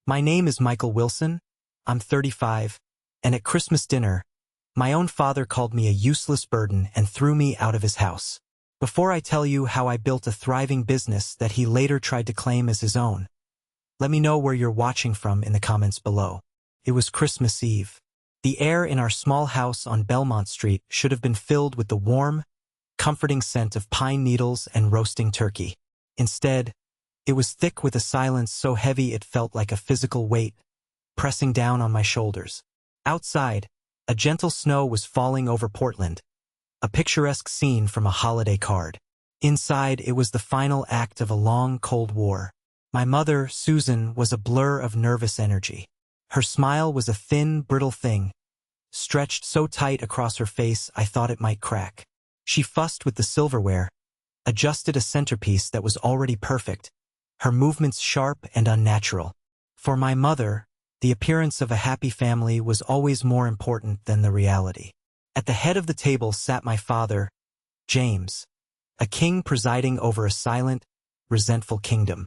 My name is Michael Wilson. I'm 35, and at Christmas dinner, my own father called me a useless burden and threw me out of his house. Before I tell you how I built a thriving business that he later tried to claim as his own, let me know where you're watching from in the comments below. It was Christmas Eve. The air in our small house on Belmont Street should have been filled with the warm, comforting scent of pine needles and roasting turkey. Instead, it was thick with a silence so heavy it felt like a physical weight, pressing down on my shoulders. Outside, a gentle snow was falling over Portland, a picturesque scene from a holiday card. Inside, it was the final act of a long, cold war. My mother, Susan, was a blur of nervous energy. Her smile was a thin, brittle thing, stretched so tight across her face I thought it might crack. She fussed with the silverware, adjusted a centerpiece that was already perfect, her movements sharp and unnatural. For my mother, the appearance of a happy family was always more important than the reality. At the head of the table sat my father, James, a king presiding over a silent, resentful kingdom.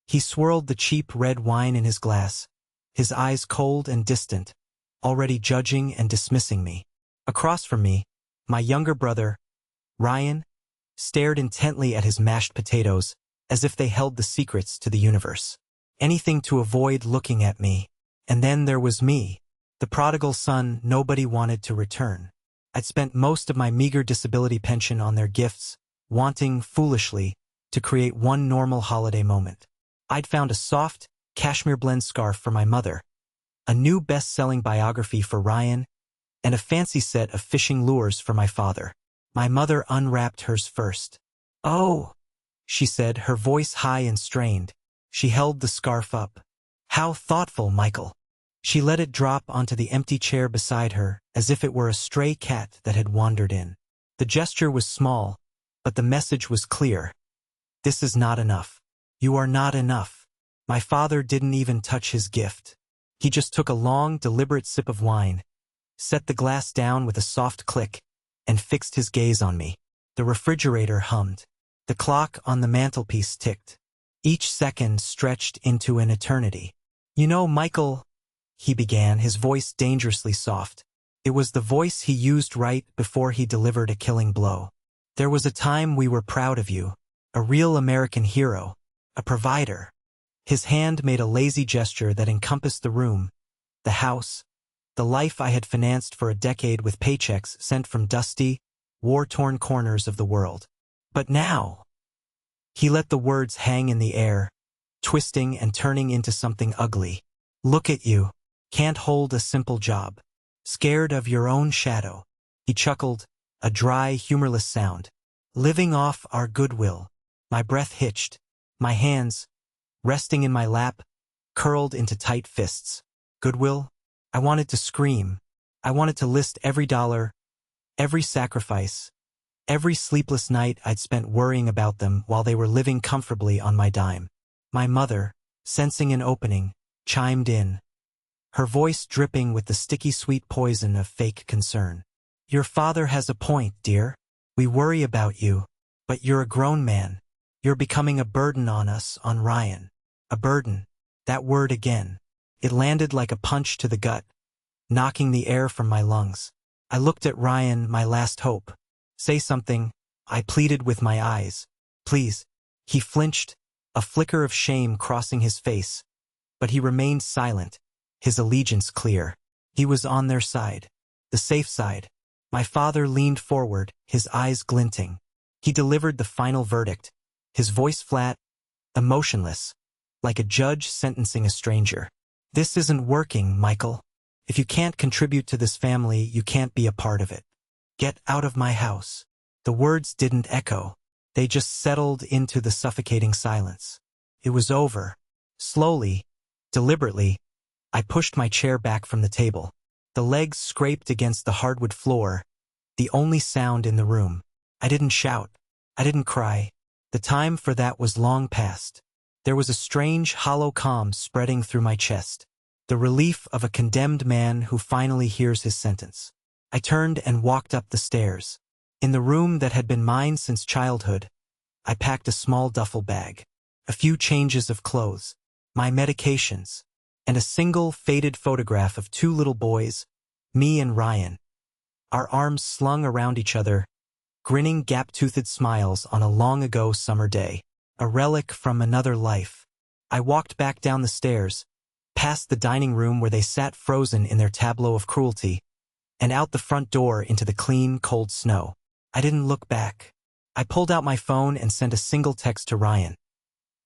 He swirled the cheap red wine in his glass, his eyes cold and distant, already judging and dismissing me. Across from me, my younger brother, Ryan, stared intently at his mashed potatoes as if they held the secrets to the universe. Anything to avoid looking at me. And then there was me, the prodigal son nobody wanted to return. I'd spent most of my meager disability pension on their gifts, wanting, foolishly, to create one normal holiday moment. I'd found a soft, cashmere blend scarf for my mother, a new best-selling biography for Ryan, and a fancy set of fishing lures for my father. My mother unwrapped hers first. "Oh," she said, her voice high and strained. She held the scarf up. "How thoughtful, Michael." She let it drop onto the empty chair beside her, as if it were a stray cat that had wandered in. The gesture was small, but the message was clear. This is not enough. You are not enough. My father didn't even touch his gift. He just took a long, deliberate sip of wine, set the glass down with a soft click, and fixed his gaze on me. The refrigerator hummed. The clock on the mantelpiece ticked. Each second stretched into an eternity. "You know, Michael," he began, his voice dangerously soft. It was the voice he used right before he delivered a killing blow. "There was a time we were proud of you, a real American hero, a provider." His hand made a lazy gesture that encompassed the room, the house, the life I had financed for a decade with paychecks sent from dusty, war-torn corners of the world. But now, he let the words hang in the air, twisting and turning into something ugly. "Look at you. Can't hold a simple job. Scared of your own shadow." He chuckled, a dry, humorless sound. "Living off our goodwill." My breath hitched. My hands, resting in my lap, curled into tight fists. Goodwill? I wanted to scream. I wanted to list every dollar, every sacrifice, every sleepless night I'd spent worrying about them while they were living comfortably on my dime. My mother, sensing an opening, chimed in, her voice dripping with the sticky sweet poison of fake concern. "Your father has a point, dear. We worry about you, but you're a grown man. You're becoming a burden on us, on Ryan." A burden. That word again. It landed like a punch to the gut, knocking the air from my lungs. I looked at Ryan, my last hope. "Say something," I pleaded with my eyes. "Please." He flinched, a flicker of shame crossing his face, but he remained silent, his allegiance clear. He was on their side, the safe side. My father leaned forward, his eyes glinting. He delivered the final verdict, his voice flat, emotionless, like a judge sentencing a stranger. "This isn't working, Michael. If you can't contribute to this family, you can't be a part of it. Get out of my house." The words didn't echo. They just settled into the suffocating silence. It was over. Slowly, deliberately, I pushed my chair back from the table. The legs scraped against the hardwood floor, the only sound in the room. I didn't shout. I didn't cry. The time for that was long past. There was a strange, hollow calm spreading through my chest, the relief of a condemned man who finally hears his sentence. I turned and walked up the stairs. In the room that had been mine since childhood, I packed a small duffel bag, a few changes of clothes, my medications, and a single faded photograph of two little boys, me and Ryan, our arms slung around each other, grinning gap-toothed smiles on a long-ago summer day, a relic from another life. I walked back down the stairs, past the dining room where they sat frozen in their tableau of cruelty, and out the front door into the clean, cold snow. I didn't look back. I pulled out my phone and sent a single text to Ryan.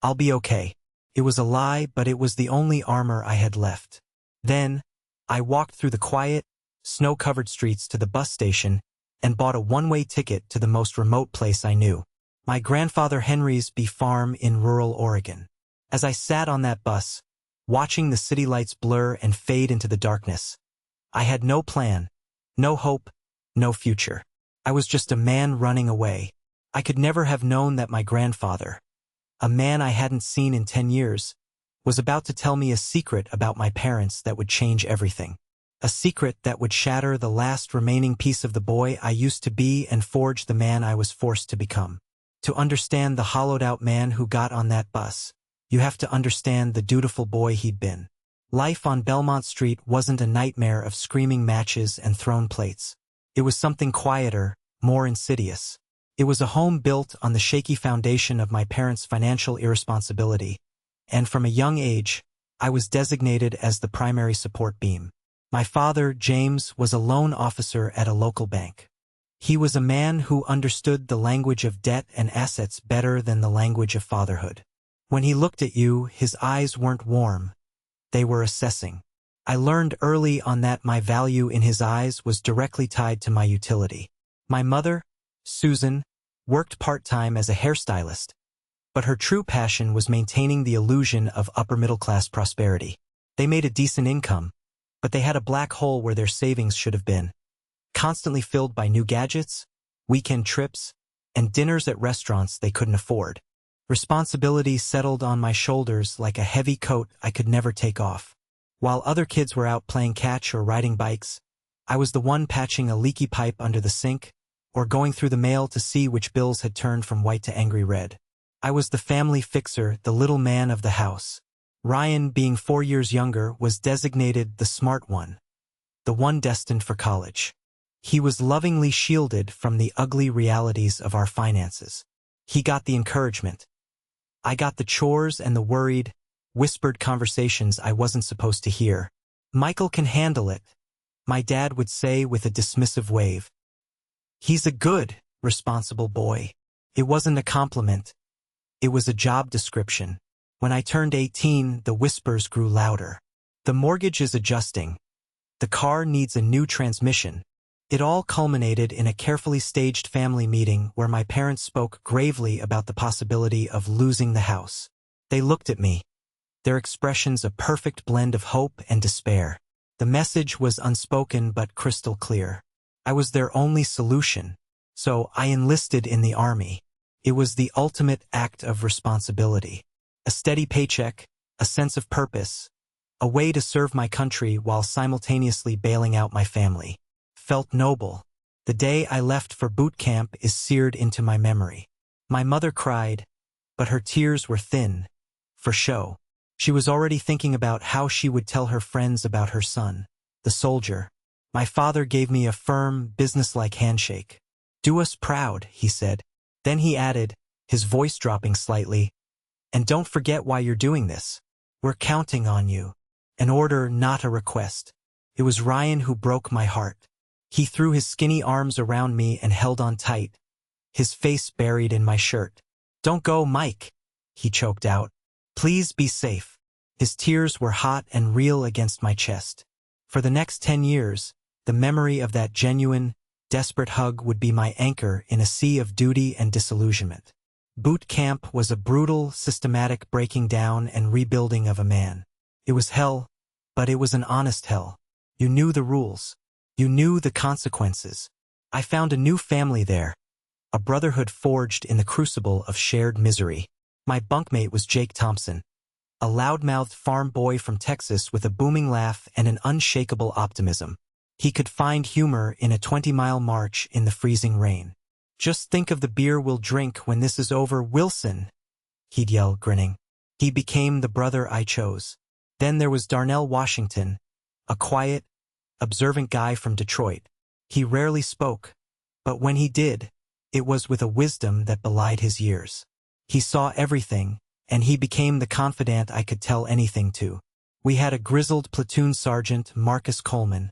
"I'll be okay." It was a lie, but it was the only armor I had left. Then, I walked through the quiet, snow-covered streets to the bus station and bought a one-way ticket to the most remote place I knew, my grandfather Henry's farm in rural Oregon. As I sat on that bus, watching the city lights blur and fade into the darkness, I had no plan, no hope, no future. I was just a man running away. I could never have known that my grandfather, a man I hadn't seen in 10 years, was about to tell me a secret about my parents that would change everything. A secret that would shatter the last remaining piece of the boy I used to be and forge the man I was forced to become. To understand the hollowed-out man who got on that bus, you have to understand the dutiful boy he'd been. Life on Belmont Street wasn't a nightmare of screaming matches and thrown plates. It was something quieter, more insidious. It was a home built on the shaky foundation of my parents' financial irresponsibility, and from a young age, I was designated as the primary support beam. My father, James, was a loan officer at a local bank. He was a man who understood the language of debt and assets better than the language of fatherhood. When he looked at you, his eyes weren't warm. They were assessing. I learned early on that my value in his eyes was directly tied to my utility. My mother, Susan, worked part-time as a hairstylist, but her true passion was maintaining the illusion of upper-middle-class prosperity. They made a decent income, but they had a black hole where their savings should have been, constantly filled by new gadgets, weekend trips, and dinners at restaurants they couldn't afford. Responsibility settled on my shoulders like a heavy coat I could never take off. While other kids were out playing catch or riding bikes, I was the one patching a leaky pipe under the sink, or going through the mail to see which bills had turned from white to angry red. I was the family fixer, the little man of the house. Ryan, being 4 years younger, was designated the smart one, the one destined for college. He was lovingly shielded from the ugly realities of our finances. He got the encouragement. I got the chores and the worried, whispered conversations I wasn't supposed to hear. "Michael can handle it," my dad would say with a dismissive wave. "He's a good, responsible boy." It wasn't a compliment. It was a job description. When I turned 18, the whispers grew louder. The mortgage is adjusting. The car needs a new transmission. It all culminated in a carefully staged family meeting where my parents spoke gravely about the possibility of losing the house. They looked at me, their expressions a perfect blend of hope and despair. The message was unspoken but crystal clear. I was their only solution, so I enlisted in the army. It was the ultimate act of responsibility. A steady paycheck, a sense of purpose, a way to serve my country while simultaneously bailing out my family. Felt noble. The day I left for boot camp is seared into my memory. My mother cried, but her tears were thin, for show. She was already thinking about how she would tell her friends about her son, the soldier. My father gave me a firm, businesslike handshake. "Do us proud," he said. Then he added, his voice dropping slightly, "And don't forget why you're doing this. We're counting on you." An order, not a request. It was Ryan who broke my heart. He threw his skinny arms around me and held on tight, his face buried in my shirt. "Don't go, Mike," he choked out. "Please be safe." His tears were hot and real against my chest. For the next 10 years, the memory of that genuine, desperate hug would be my anchor in a sea of duty and disillusionment. Boot camp was a brutal, systematic breaking down and rebuilding of a man. It was hell, but it was an honest hell. You knew the rules. You knew the consequences. I found a new family there, a brotherhood forged in the crucible of shared misery. My bunkmate was Jake Thompson, a loudmouthed farm boy from Texas with a booming laugh and an unshakable optimism. He could find humor in a 20-mile march in the freezing rain. "Just think of the beer we'll drink when this is over, Wilson," he'd yell, grinning. He became the brother I chose. Then there was Darnell Washington, a quiet, observant guy from Detroit. He rarely spoke, but when he did, it was with a wisdom that belied his years. He saw everything, and he became the confidant I could tell anything to. We had a grizzled platoon sergeant, Marcus Coleman,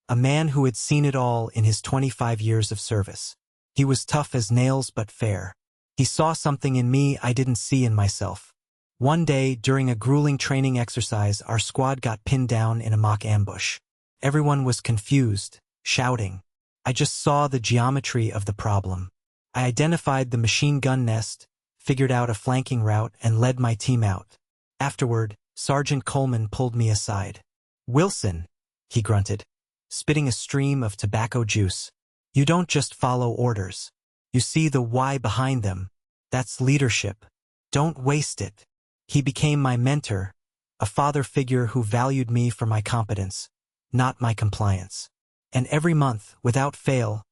a man who had seen it all in his 25 years of service. He was tough as nails but fair. He saw something in me I didn't see in myself. One day, during a grueling training exercise, our squad got pinned down in a mock ambush. Everyone was confused, shouting. I just saw the geometry of the problem. I identified the machine gun nest, figured out a flanking route, and led my team out. Afterward, Sergeant Coleman pulled me aside. "Wilson," he grunted, spitting a stream of tobacco juice. "You don't just follow orders. You see the why behind them. That's leadership. Don't waste it." He became my mentor, a father figure who valued me for my competence, not my compliance. And every month, without fail,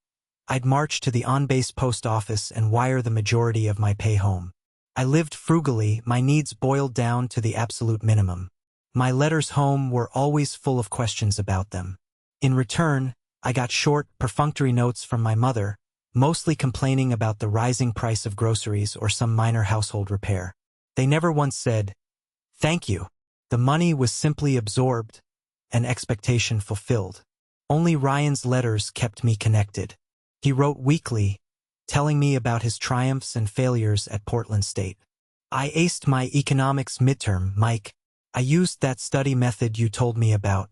I'd march to the on-base post office and wire the majority of my pay home. I lived frugally, my needs boiled down to the absolute minimum. My letters home were always full of questions about them. In return, I got short, perfunctory notes from my mother, mostly complaining about the rising price of groceries or some minor household repair. They never once said, "Thank you." The money was simply absorbed, an expectation fulfilled. Only Ryan's letters kept me connected. He wrote weekly, telling me about his triumphs and failures at Portland State. "I aced my economics midterm, Mike. I used that study method you told me about.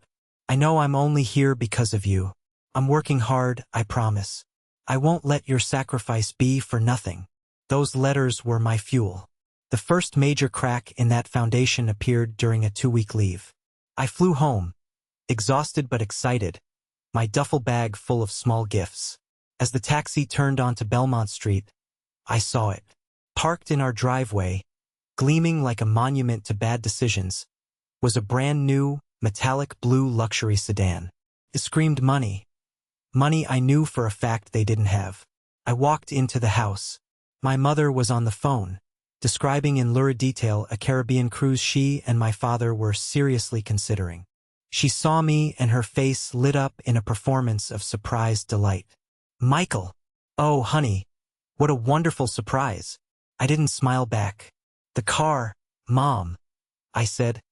I know I'm only here because of you. I'm working hard, I promise. I won't let your sacrifice be for nothing." Those letters were my fuel. The first major crack in that foundation appeared during a 2-week leave. I flew home, exhausted but excited, my duffel bag full of small gifts. As the taxi turned onto Belmont Street, I saw it. Parked in our driveway, gleaming like a monument to bad decisions, was a brand new, metallic blue luxury sedan. It screamed money. Money I knew for a fact they didn't have. I walked into the house. My mother was on the phone, describing in lurid detail a Caribbean cruise she and my father were seriously considering. She saw me and her face lit up in a performance of surprised delight. "Michael! Oh, honey, what a wonderful surprise." I didn't smile back. "The car, Mom," I said,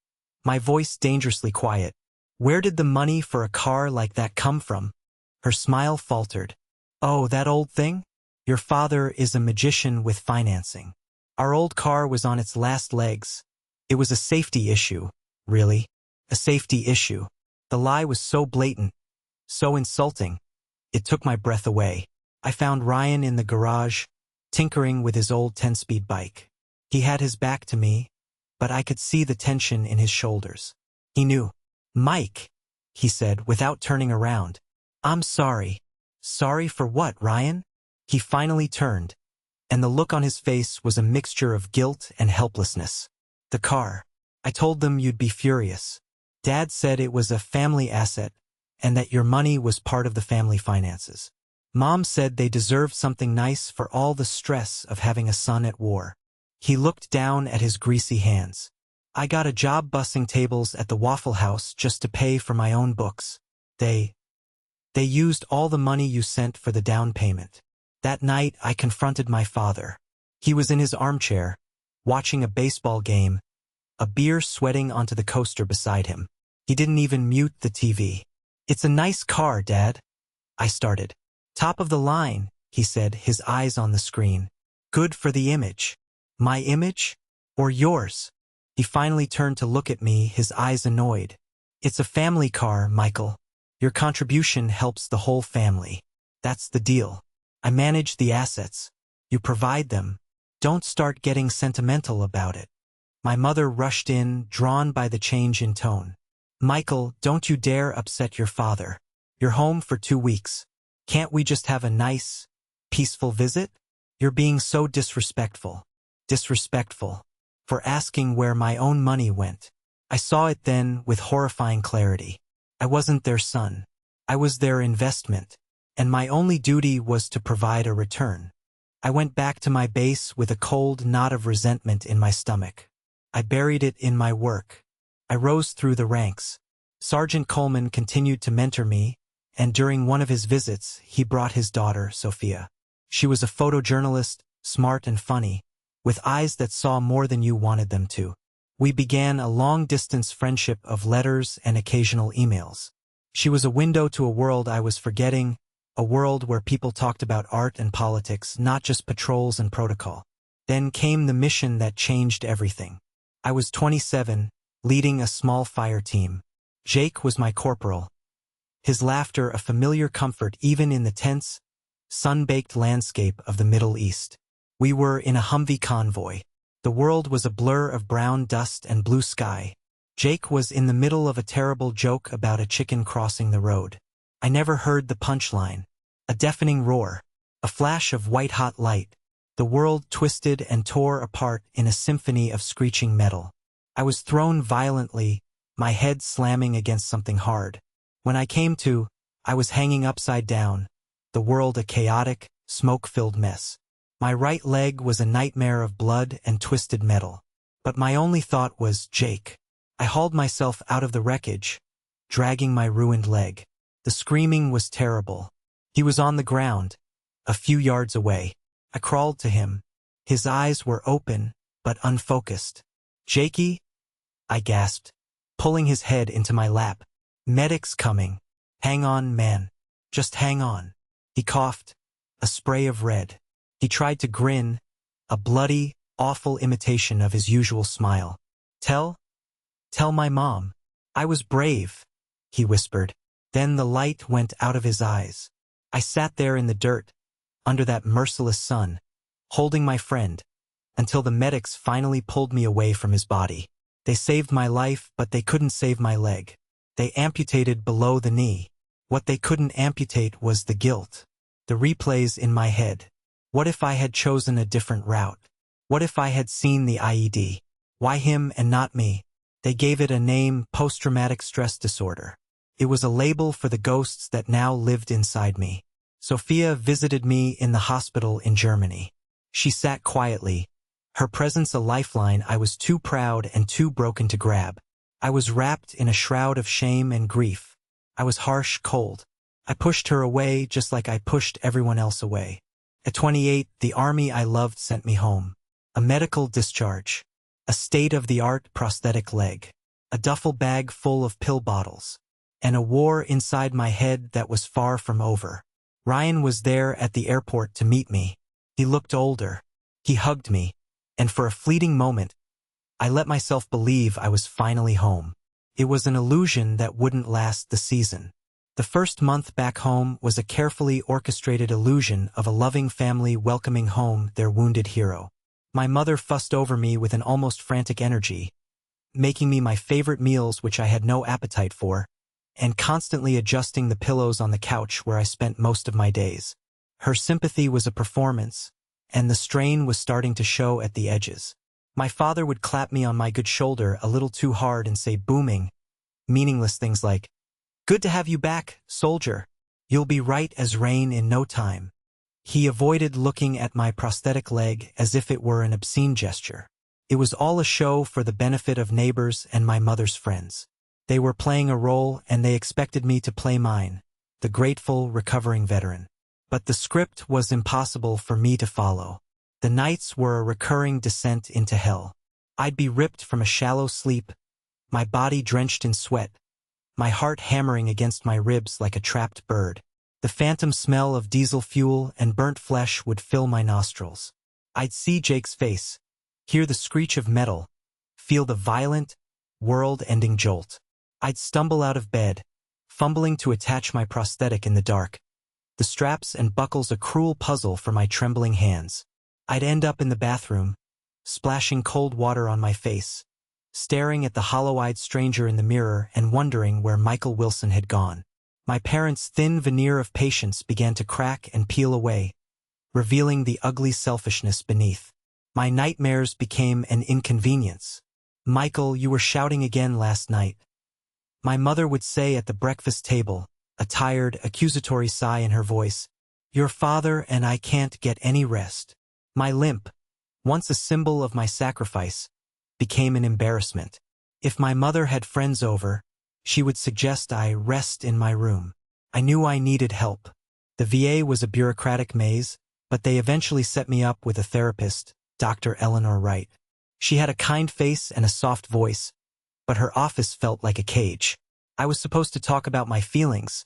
my voice dangerously quiet. "Where did the money for a car like that come from?" Her smile faltered. "Oh, that old thing? Your father is a magician with financing. Our old car was on its last legs. It was a safety issue, really. A safety issue." The lie was so blatant, so insulting. It took my breath away. I found Ryan in the garage, tinkering with his old 10-speed bike. He had his back to me, but I could see the tension in his shoulders. He knew. "Mike," he said without turning around. "I'm sorry." "Sorry for what, Ryan?" He finally turned, and the look on his face was a mixture of guilt and helplessness. "The car. I told them you'd be furious. Dad said it was a family asset, and that your money was part of the family finances. Mom said they deserved something nice for all the stress of having a son at war." He looked down at his greasy hands. "I got a job bussing tables at the Waffle House just to pay for my own books. They used all the money you sent for the down payment." That night, I confronted my father. He was in his armchair, watching a baseball game, a beer sweating onto the coaster beside him. He didn't even mute the TV. "It's a nice car, Dad," I started. "Top of the line," he said, his eyes on the screen. "Good for the image." "My image? Or yours?" He finally turned to look at me, his eyes annoyed. "It's a family car, Michael. Your contribution helps the whole family. That's the deal. I manage the assets. You provide them. Don't start getting sentimental about it." My mother rushed in, drawn by the change in tone. "Michael, don't you dare upset your father. You're home for 2 weeks. Can't we just have a nice, peaceful visit? You're being so disrespectful." Disrespectful. For asking where my own money went. I saw it then with horrifying clarity. I wasn't their son. I was their investment, and my only duty was to provide a return. I went back to my base with a cold knot of resentment in my stomach. I buried it in my work, I rose through the ranks. Sergeant Coleman continued to mentor me, and during one of his visits, he brought his daughter, Sophia. She was a photojournalist, smart and funny, with eyes that saw more than you wanted them to. We began a long-distance friendship of letters and occasional emails. She was a window to a world I was forgetting, a world where people talked about art and politics, not just patrols and protocol. Then came the mission that changed everything. I was 27, leading a small fire team. Jake was my corporal. His laughter a familiar comfort even in the tense, sun-baked landscape of the Middle East. We were in a Humvee convoy. The world was a blur of brown dust and blue sky. Jake was in the middle of a terrible joke about a chicken crossing the road. I never heard the punchline. A deafening roar. A flash of white-hot light. The world twisted and tore apart in a symphony of screeching metal. I was thrown violently, my head slamming against something hard. When I came to, I was hanging upside down, the world a chaotic, smoke-filled mess. My right leg was a nightmare of blood and twisted metal. But my only thought was Jake. I hauled myself out of the wreckage, dragging my ruined leg. The screaming was terrible. He was on the ground, a few yards away. I crawled to him. His eyes were open, but unfocused. "Jakey?" I gasped, pulling his head into my lap. "Medic's coming. Hang on, man. Just hang on." He coughed, a spray of red. He tried to grin, a bloody, awful imitation of his usual smile. Tell my mom. I was brave," he whispered. Then the light went out of his eyes. I sat there in the dirt, under that merciless sun, holding my friend, until the medics finally pulled me away from his body. They saved my life, but they couldn't save my leg. They amputated below the knee. What they couldn't amputate was the guilt. The replays in my head. What if I had chosen a different route? What if I had seen the IED? Why him and not me? They gave it a name, post-traumatic stress disorder. It was a label for the ghosts that now lived inside me. Sophia visited me in the hospital in Germany. She sat quietly, her presence a lifeline I was too proud and too broken to grab. I was wrapped in a shroud of shame and grief. I was harsh, cold. I pushed her away just like I pushed everyone else away. At 28, the army I loved sent me home. A medical discharge. A state-of-the-art prosthetic leg. A duffel bag full of pill bottles. And a war inside my head that was far from over. Ryan was there at the airport to meet me. He looked older. He hugged me. And for a fleeting moment, I let myself believe I was finally home. It was an illusion that wouldn't last the season. The first month back home was a carefully orchestrated illusion of a loving family welcoming home their wounded hero. My mother fussed over me with an almost frantic energy, making me my favorite meals which I had no appetite for, and constantly adjusting the pillows on the couch where I spent most of my days. Her sympathy was a performance, and the strain was starting to show at the edges. My father would clap me on my good shoulder a little too hard and say booming, meaningless things like, "Good to have you back, soldier. You'll be right as rain in no time." He avoided looking at my prosthetic leg as if it were an obscene gesture. It was all a show for the benefit of neighbors and my mother's friends. They were playing a role and they expected me to play mine, the grateful, recovering veteran. But the script was impossible for me to follow. The nights were a recurring descent into hell. I'd be ripped from a shallow sleep, my body drenched in sweat, my heart hammering against my ribs like a trapped bird. The phantom smell of diesel fuel and burnt flesh would fill my nostrils. I'd see Jake's face, hear the screech of metal, feel the violent, world-ending jolt. I'd stumble out of bed, fumbling to attach my prosthetic in the dark, the straps and buckles a cruel puzzle for my trembling hands. I'd end up in the bathroom, splashing cold water on my face, staring at the hollow-eyed stranger in the mirror and wondering where Michael Wilson had gone. My parents' thin veneer of patience began to crack and peel away, revealing the ugly selfishness beneath. My nightmares became an inconvenience. "Michael, you were shouting again last night," my mother would say at the breakfast table, a tired, accusatory sigh in her voice. "Your father and I can't get any rest." My limp, once a symbol of my sacrifice, became an embarrassment. If my mother had friends over, she would suggest I rest in my room. I knew I needed help. The VA was a bureaucratic maze, but they eventually set me up with a therapist, Dr. Eleanor Wright. She had a kind face and a soft voice, but her office felt like a cage. I was supposed to talk about my feelings,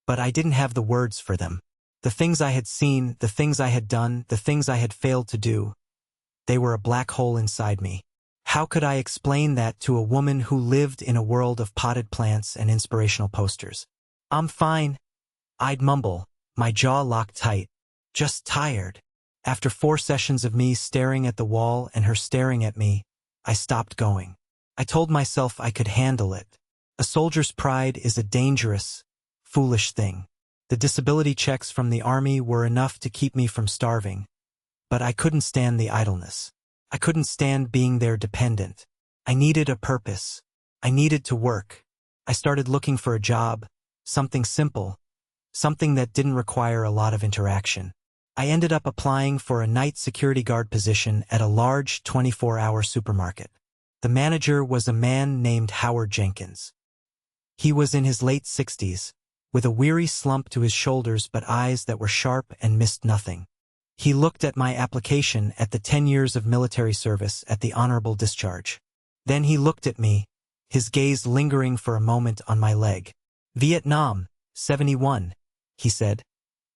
but I didn't have the words for them. The things I had seen, the things I had done, the things I had failed to do, they were a black hole inside me. How could I explain that to a woman who lived in a world of potted plants and inspirational posters? "I'm fine," I'd mumble, my jaw locked tight. "Just tired." After 4 sessions of me staring at the wall and her staring at me, I stopped going. I told myself I could handle it. A soldier's pride is a dangerous, foolish thing. The disability checks from the army were enough to keep me from starving, but I couldn't stand the idleness. I couldn't stand being their dependent. I needed a purpose. I needed to work. I started looking for a job, something simple, something that didn't require a lot of interaction. I ended up applying for a night security guard position at a large 24-hour supermarket. The manager was a man named Howard Jenkins. He was in his late 60s, with a weary slump to his shoulders but eyes that were sharp and missed nothing. He looked at my application at the 10 years of military service at the honorable discharge. Then he looked at me, his gaze lingering for a moment on my leg. "Vietnam, 71, he said,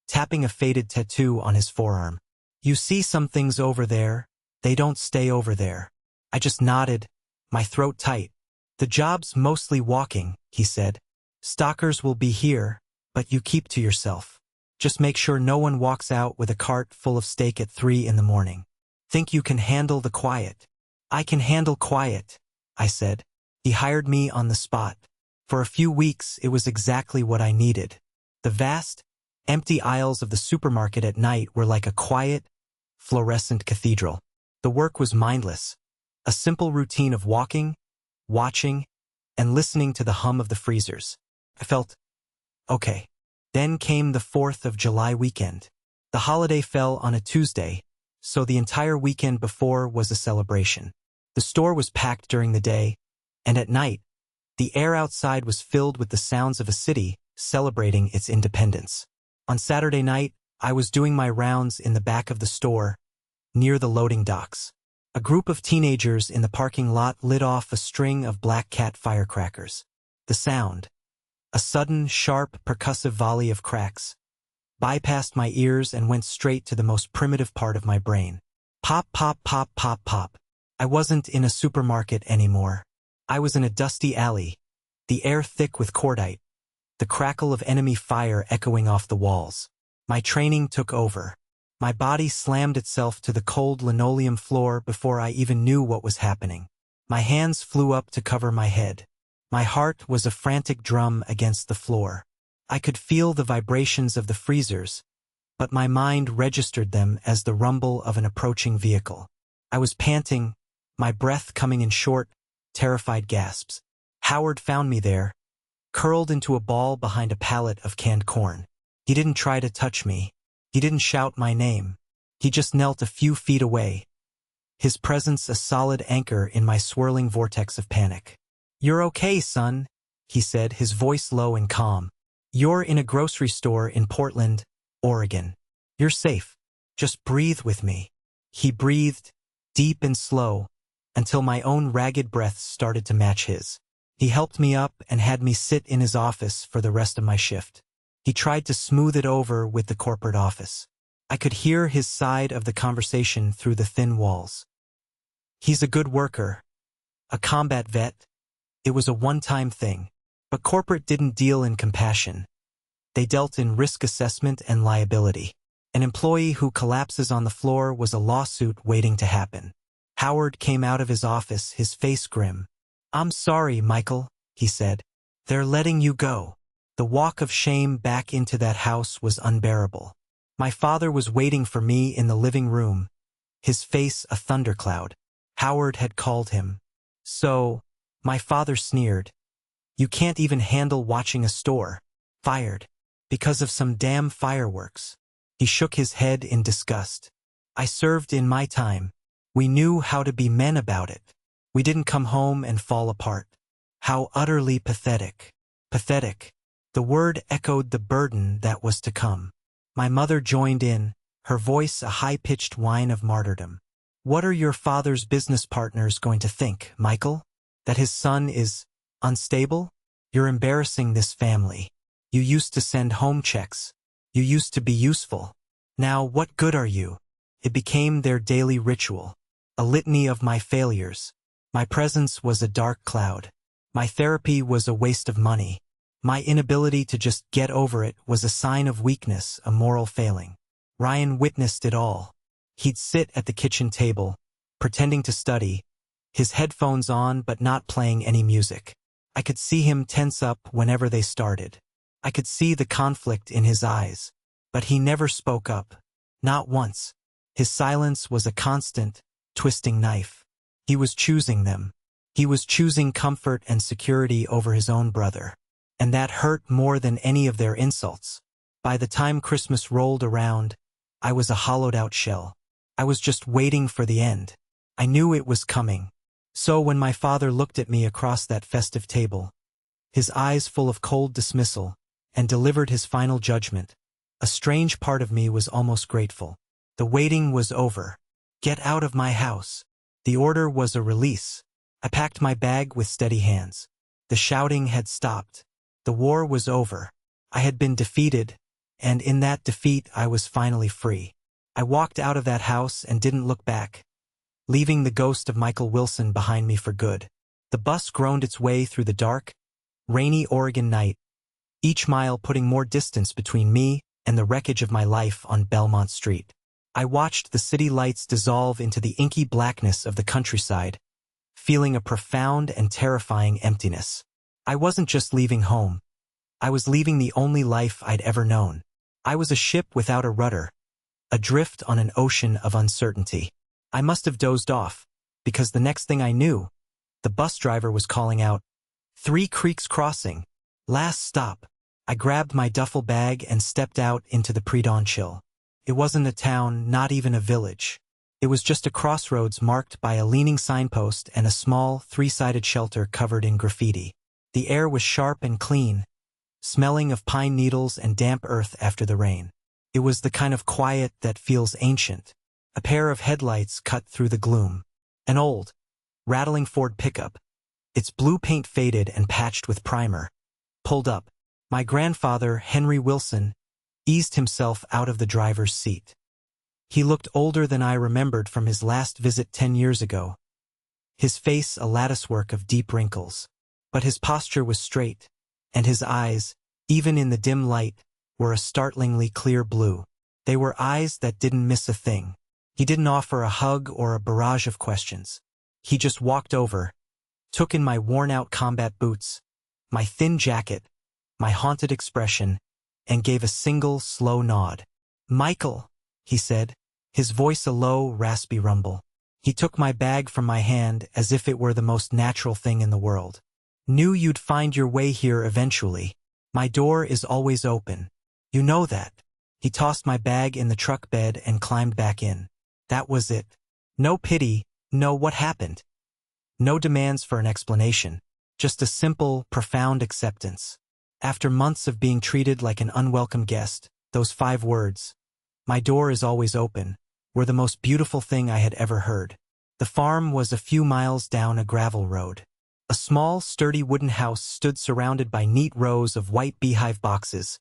tapping a faded tattoo on his forearm. "You see some things over there, they don't stay over there." I just nodded, my throat tight. "The job's mostly walking," he said. "Stalkers will be here, but you keep to yourself. Just make sure no one walks out with a cart full of steak at 3 in the morning. Think you can handle the quiet?" "I can handle quiet," I said. He hired me on the spot. For a few weeks, it was exactly what I needed. The vast, empty aisles of the supermarket at night were like a quiet, fluorescent cathedral. The work was mindless. A simple routine of walking, watching, and listening to the hum of the freezers. I felt okay. Then came the 4th of July weekend. The holiday fell on a Tuesday, so the entire weekend before was a celebration. The store was packed during the day, and at night, the air outside was filled with the sounds of a city celebrating its independence. On Saturday night, I was doing my rounds in the back of the store, near the loading docks. A group of teenagers in the parking lot lit off a string of black cat firecrackers. The sound, a sudden, sharp, percussive volley of cracks, bypassed my ears and went straight to the most primitive part of my brain. Pop, pop, pop, pop, pop. I wasn't in a supermarket anymore. I was in a dusty alley, the air thick with cordite, the crackle of enemy fire echoing off the walls. My training took over. My body slammed itself to the cold linoleum floor before I even knew what was happening. My hands flew up to cover my head. My heart was a frantic drum against the floor. I could feel the vibrations of the freezers, but my mind registered them as the rumble of an approaching vehicle. I was panting, my breath coming in short, terrified gasps. Howard found me there, curled into a ball behind a pallet of canned corn. He didn't try to touch me. He didn't shout my name. He just knelt a few feet away, his presence a solid anchor in my swirling vortex of panic. "You're okay, son," he said, his voice low and calm. "You're in a grocery store in Portland, Oregon. You're safe. Just breathe with me." He breathed, deep and slow, until my own ragged breaths started to match his. He helped me up and had me sit in his office for the rest of my shift. He tried to smooth it over with the corporate office. I could hear his side of the conversation through the thin walls. "He's a good worker, a combat vet. It was a one-time thing." But corporate didn't deal in compassion. They dealt in risk assessment and liability. An employee who collapses on the floor was a lawsuit waiting to happen. Howard came out of his office, his face grim. "I'm sorry, Michael," he said. "They're letting you go." The walk of shame back into that house was unbearable. My father was waiting for me in the living room, his face a thundercloud. Howard had called him. "So," my father sneered, "you can't even handle watching a store. Fired. Because of some damn fireworks." He shook his head in disgust. "I served in my time. We knew how to be men about it." We didn't come home and fall apart. How utterly pathetic. Pathetic. The word echoed the burden that was to come. My mother joined in, her voice a high-pitched whine of martyrdom. What are your father's business partners going to think, Michael? That his son is unstable? You're embarrassing this family. You used to send home checks. You used to be useful. Now what good are you? It became their daily ritual. A litany of my failures. My presence was a dark cloud. My therapy was a waste of money. My inability to just get over it was a sign of weakness, a moral failing. Ryan witnessed it all. He'd sit at the kitchen table, pretending to study, his headphones on but not playing any music. I could see him tense up whenever they started. I could see the conflict in his eyes, but he never spoke up. Not once. His silence was a constant, twisting knife. He was choosing them. He was choosing comfort and security over his own brother. And that hurt more than any of their insults. By the time Christmas rolled around, I was a hollowed-out shell. I was just waiting for the end. I knew it was coming. So when my father looked at me across that festive table, his eyes full of cold dismissal, and delivered his final judgment, a strange part of me was almost grateful. The waiting was over. Get out of my house. The order was a release. I packed my bag with steady hands. The shouting had stopped. The war was over. I had been defeated, and in that defeat I was finally free. I walked out of that house and didn't look back, leaving the ghost of Michael Wilson behind me for good. The bus groaned its way through the dark, rainy Oregon night, each mile putting more distance between me and the wreckage of my life on Belmont Street. I watched the city lights dissolve into the inky blackness of the countryside, feeling a profound and terrifying emptiness. I wasn't just leaving home. I was leaving the only life I'd ever known. I was a ship without a rudder, adrift on an ocean of uncertainty. I must have dozed off, because the next thing I knew, the bus driver was calling out, "Three Creeks Crossing, last stop." I grabbed my duffel bag and stepped out into the pre-dawn chill. It wasn't a town, not even a village. It was just a crossroads marked by a leaning signpost and a small, three-sided shelter covered in graffiti. The air was sharp and clean, smelling of pine needles and damp earth after the rain. It was the kind of quiet that feels ancient. A pair of headlights cut through the gloom. An old, rattling Ford pickup, its blue paint faded and patched with primer, pulled up. My grandfather, Henry Wilson, eased himself out of the driver's seat. He looked older than I remembered from his last visit 10 years ago, his face a latticework of deep wrinkles. But his posture was straight, and his eyes, even in the dim light, were a startlingly clear blue. They were eyes that didn't miss a thing. He didn't offer a hug or a barrage of questions. He just walked over, took in my worn-out combat boots, my thin jacket, my haunted expression, and gave a single, slow nod. "Michael," he said, his voice a low, raspy rumble. He took my bag from my hand as if it were the most natural thing in the world. "Knew you'd find your way here eventually. My door is always open. You know that." He tossed my bag in the truck bed and climbed back in. That was it. No pity, no what happened. No demands for an explanation. Just a simple, profound acceptance. After months of being treated like an unwelcome guest, those 5 words, "My door is always open," were the most beautiful thing I had ever heard. The farm was a few miles down a gravel road. A small, sturdy wooden house stood surrounded by neat rows of white beehive boxes,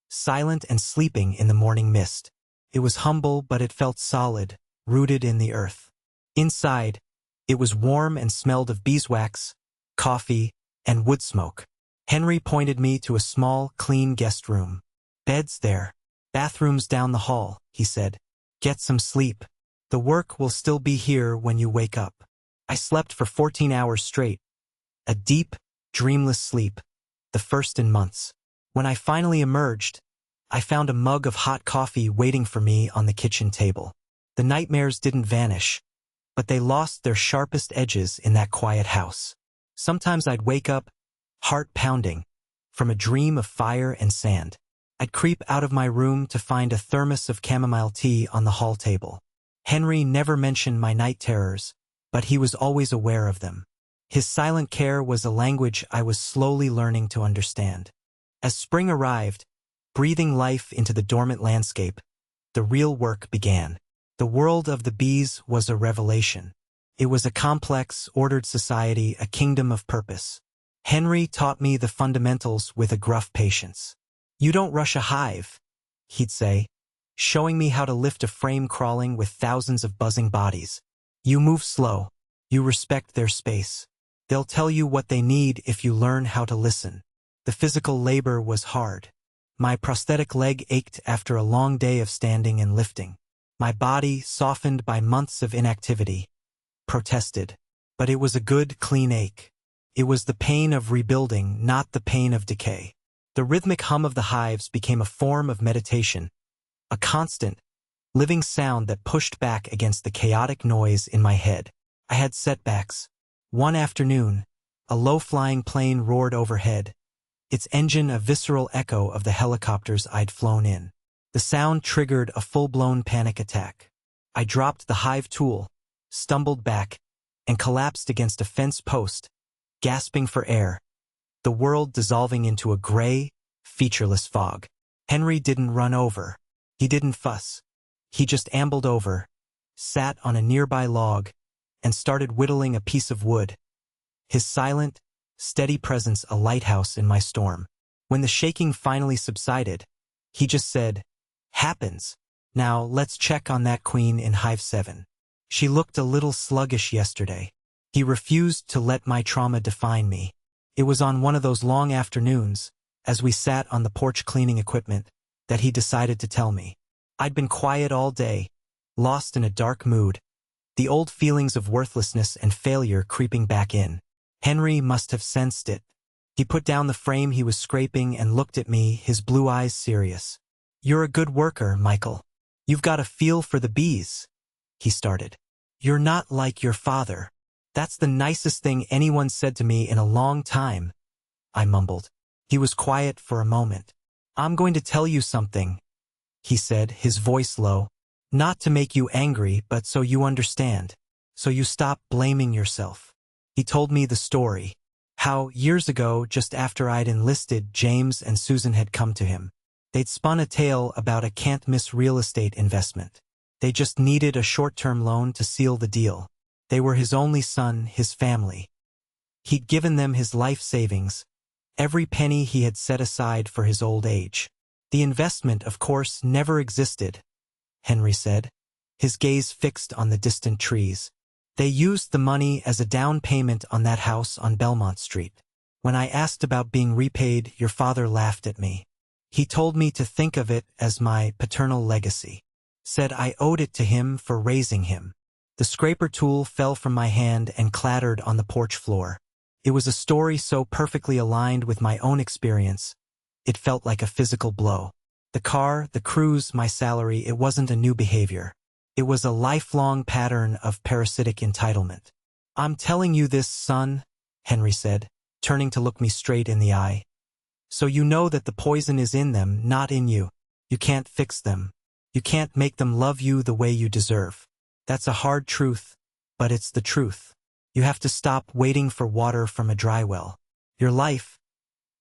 silent and sleeping in the morning mist. It was humble, but it felt solid, rooted in the earth. Inside, it was warm and smelled of beeswax, coffee, and wood smoke. Henry pointed me to a small, clean guest room. "Beds there. Bathrooms down the hall," he said. "Get some sleep. The work will still be here when you wake up." I slept for 14 hours straight. A deep, dreamless sleep, the first in months. When I finally emerged, I found a mug of hot coffee waiting for me on the kitchen table. The nightmares didn't vanish, but they lost their sharpest edges in that quiet house. Sometimes I'd wake up, heart pounding, from a dream of fire and sand. I'd creep out of my room to find a thermos of chamomile tea on the hall table. Henry never mentioned my night terrors, but he was always aware of them. His silent care was a language I was slowly learning to understand. As spring arrived, breathing life into the dormant landscape, the real work began. The world of the bees was a revelation. It was a complex, ordered society, a kingdom of purpose. Henry taught me the fundamentals with a gruff patience. "You don't rush a hive," he'd say, showing me how to lift a frame crawling with thousands of buzzing bodies. "You move slow. You respect their space. They'll tell you what they need if you learn how to listen." The physical labor was hard. My prosthetic leg ached after a long day of standing and lifting. My body, softened by months of inactivity, protested. But it was a good, clean ache. It was the pain of rebuilding, not the pain of decay. The rhythmic hum of the hives became a form of meditation, a constant, living sound that pushed back against the chaotic noise in my head. I had setbacks. One afternoon, a low-flying plane roared overhead, its engine a visceral echo of the helicopters I'd flown in. The sound triggered a full-blown panic attack. I dropped the hive tool, stumbled back, and collapsed against a fence post, gasping for air, the world dissolving into a gray, featureless fog. Henry didn't run over. He didn't fuss. He just ambled over, sat on a nearby log, and started whittling a piece of wood. His silent, steady presence a lighthouse in my storm. When the shaking finally subsided, he just said, "Happens. Now let's check on that queen in Hive 7. She looked a little sluggish yesterday." He refused to let my trauma define me. It was on one of those long afternoons, as we sat on the porch cleaning equipment, that he decided to tell me. I'd been quiet all day, lost in a dark mood, the old feelings of worthlessness and failure creeping back in. Henry must have sensed it. He put down the frame he was scraping and looked at me, his blue eyes serious. "You're a good worker, Michael. You've got a feel for the bees," he started. "You're not like your father." "That's the nicest thing anyone said to me in a long time," I mumbled. He was quiet for a moment. "I'm going to tell you something," he said, his voice low. "Not to make you angry, but so you understand. So you stop blaming yourself." He told me the story. How, years ago, just after I'd enlisted, James and Susan had come to him. They'd spun a tale about a can't-miss real estate investment. They just needed a short-term loan to seal the deal. They were his only son, his family. He'd given them his life savings, every penny he had set aside for his old age. The investment, of course, never existed, Henry said, his gaze fixed on the distant trees. They used the money as a down payment on that house on Belmont Street. When I asked about being repaid, your father laughed at me. He told me to think of it as my paternal legacy. Said I owed it to him for raising him. The scraper tool fell from my hand and clattered on the porch floor. It was a story so perfectly aligned with my own experience, it felt like a physical blow. The car, the cruise, my salary, it wasn't a new behavior. It was a lifelong pattern of parasitic entitlement. "I'm telling you this, son," Henry said, turning to look me straight in the eye. "So you know that the poison is in them, not in you. You can't fix them. You can't make them love you the way you deserve. That's a hard truth, but it's the truth. You have to stop waiting for water from a dry well. Your life,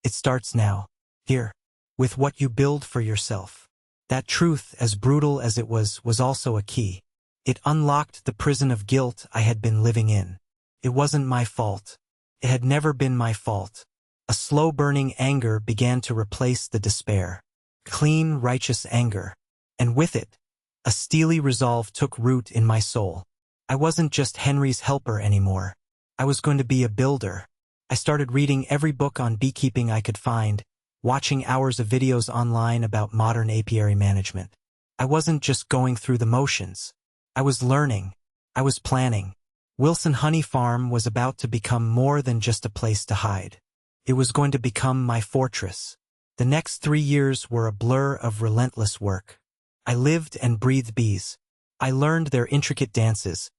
it starts now, here, with what you build for yourself." That truth, as brutal as it was also a key. It unlocked the prison of guilt I had been living in. It wasn't my fault. It had never been my fault. A slow-burning anger began to replace the despair. Clean, righteous anger. And with it, a steely resolve took root in my soul. I wasn't just Henry's helper anymore. I was going to be a builder. I started reading every book on beekeeping I could find, watching hours of videos online about modern apiary management. I wasn't just going through the motions. I was learning. I was planning. Wilson Honey Farm was about to become more than just a place to hide. It was going to become my fortress. The next 3 years were a blur of relentless work. I lived and breathed bees. I learned their intricate dances,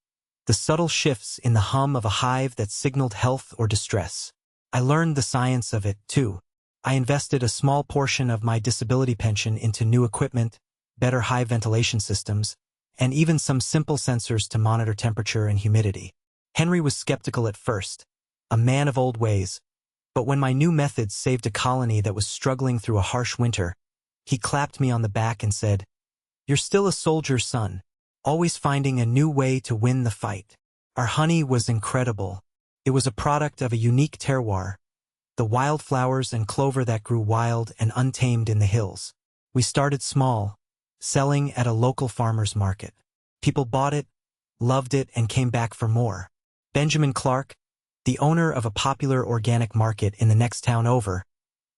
the subtle shifts in the hum of a hive that signaled health or distress. I learned the science of it, too. I invested a small portion of my disability pension into new equipment, better hive ventilation systems, and even some simple sensors to monitor temperature and humidity. Henry was skeptical at first, a man of old ways, but when my new methods saved a colony that was struggling through a harsh winter, he clapped me on the back and said, "You're still a soldier's son, always finding a new way to win the fight." Our honey was incredible. It was a product of a unique terroir, the wildflowers and clover that grew wild and untamed in the hills. We started small, selling at a local farmer's market. People bought it, loved it, and came back for more. Benjamin Clark, the owner of a popular organic market in the next town over,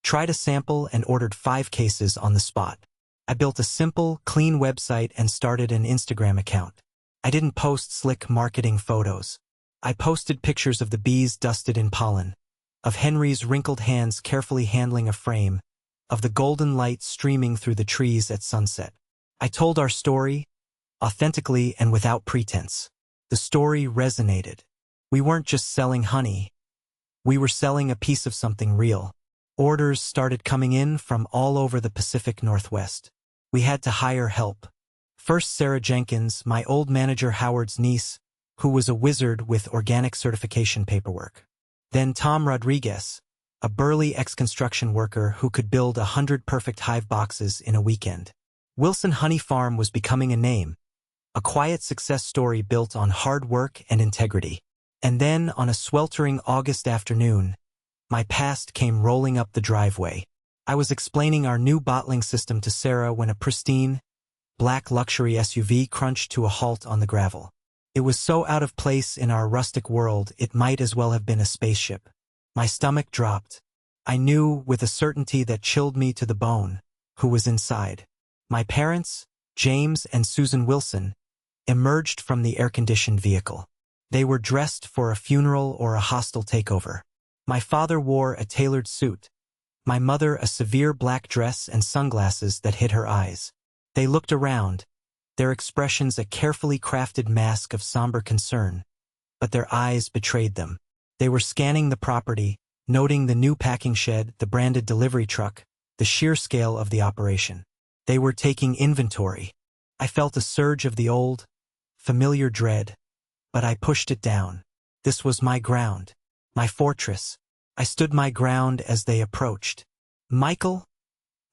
tried a sample and ordered 5 cases on the spot. I built a simple, clean website and started an Instagram account. I didn't post slick marketing photos. I posted pictures of the bees dusted in pollen, of Henry's wrinkled hands carefully handling a frame, of the golden light streaming through the trees at sunset. I told our story, authentically and without pretense. The story resonated. We weren't just selling honey. We were selling a piece of something real. Orders started coming in from all over the Pacific Northwest. We had to hire help. First Sarah Jenkins, my old manager Howard's niece, who was a wizard with organic certification paperwork. Then Tom Rodriguez, a burly ex-construction worker who could build 100 perfect hive boxes in a weekend. Wilson Honey Farm was becoming a name, a quiet success story built on hard work and integrity. And then, on a sweltering August afternoon, my past came rolling up the driveway. I was explaining our new bottling system to Sarah when a pristine, black luxury SUV crunched to a halt on the gravel. It was so out of place in our rustic world it might as well have been a spaceship. My stomach dropped. I knew with a certainty that chilled me to the bone who was inside. My parents, James and Susan Wilson, emerged from the air-conditioned vehicle. They were dressed for a funeral or a hostile takeover. My father wore a tailored suit, my mother a severe black dress and sunglasses that hid her eyes. They looked around, their expressions a carefully crafted mask of somber concern, but their eyes betrayed them. They were scanning the property, noting the new packing shed, the branded delivery truck, the sheer scale of the operation. They were taking inventory. I felt a surge of the old, familiar dread, but I pushed it down. This was my ground, my fortress. I stood my ground as they approached. "Michael?"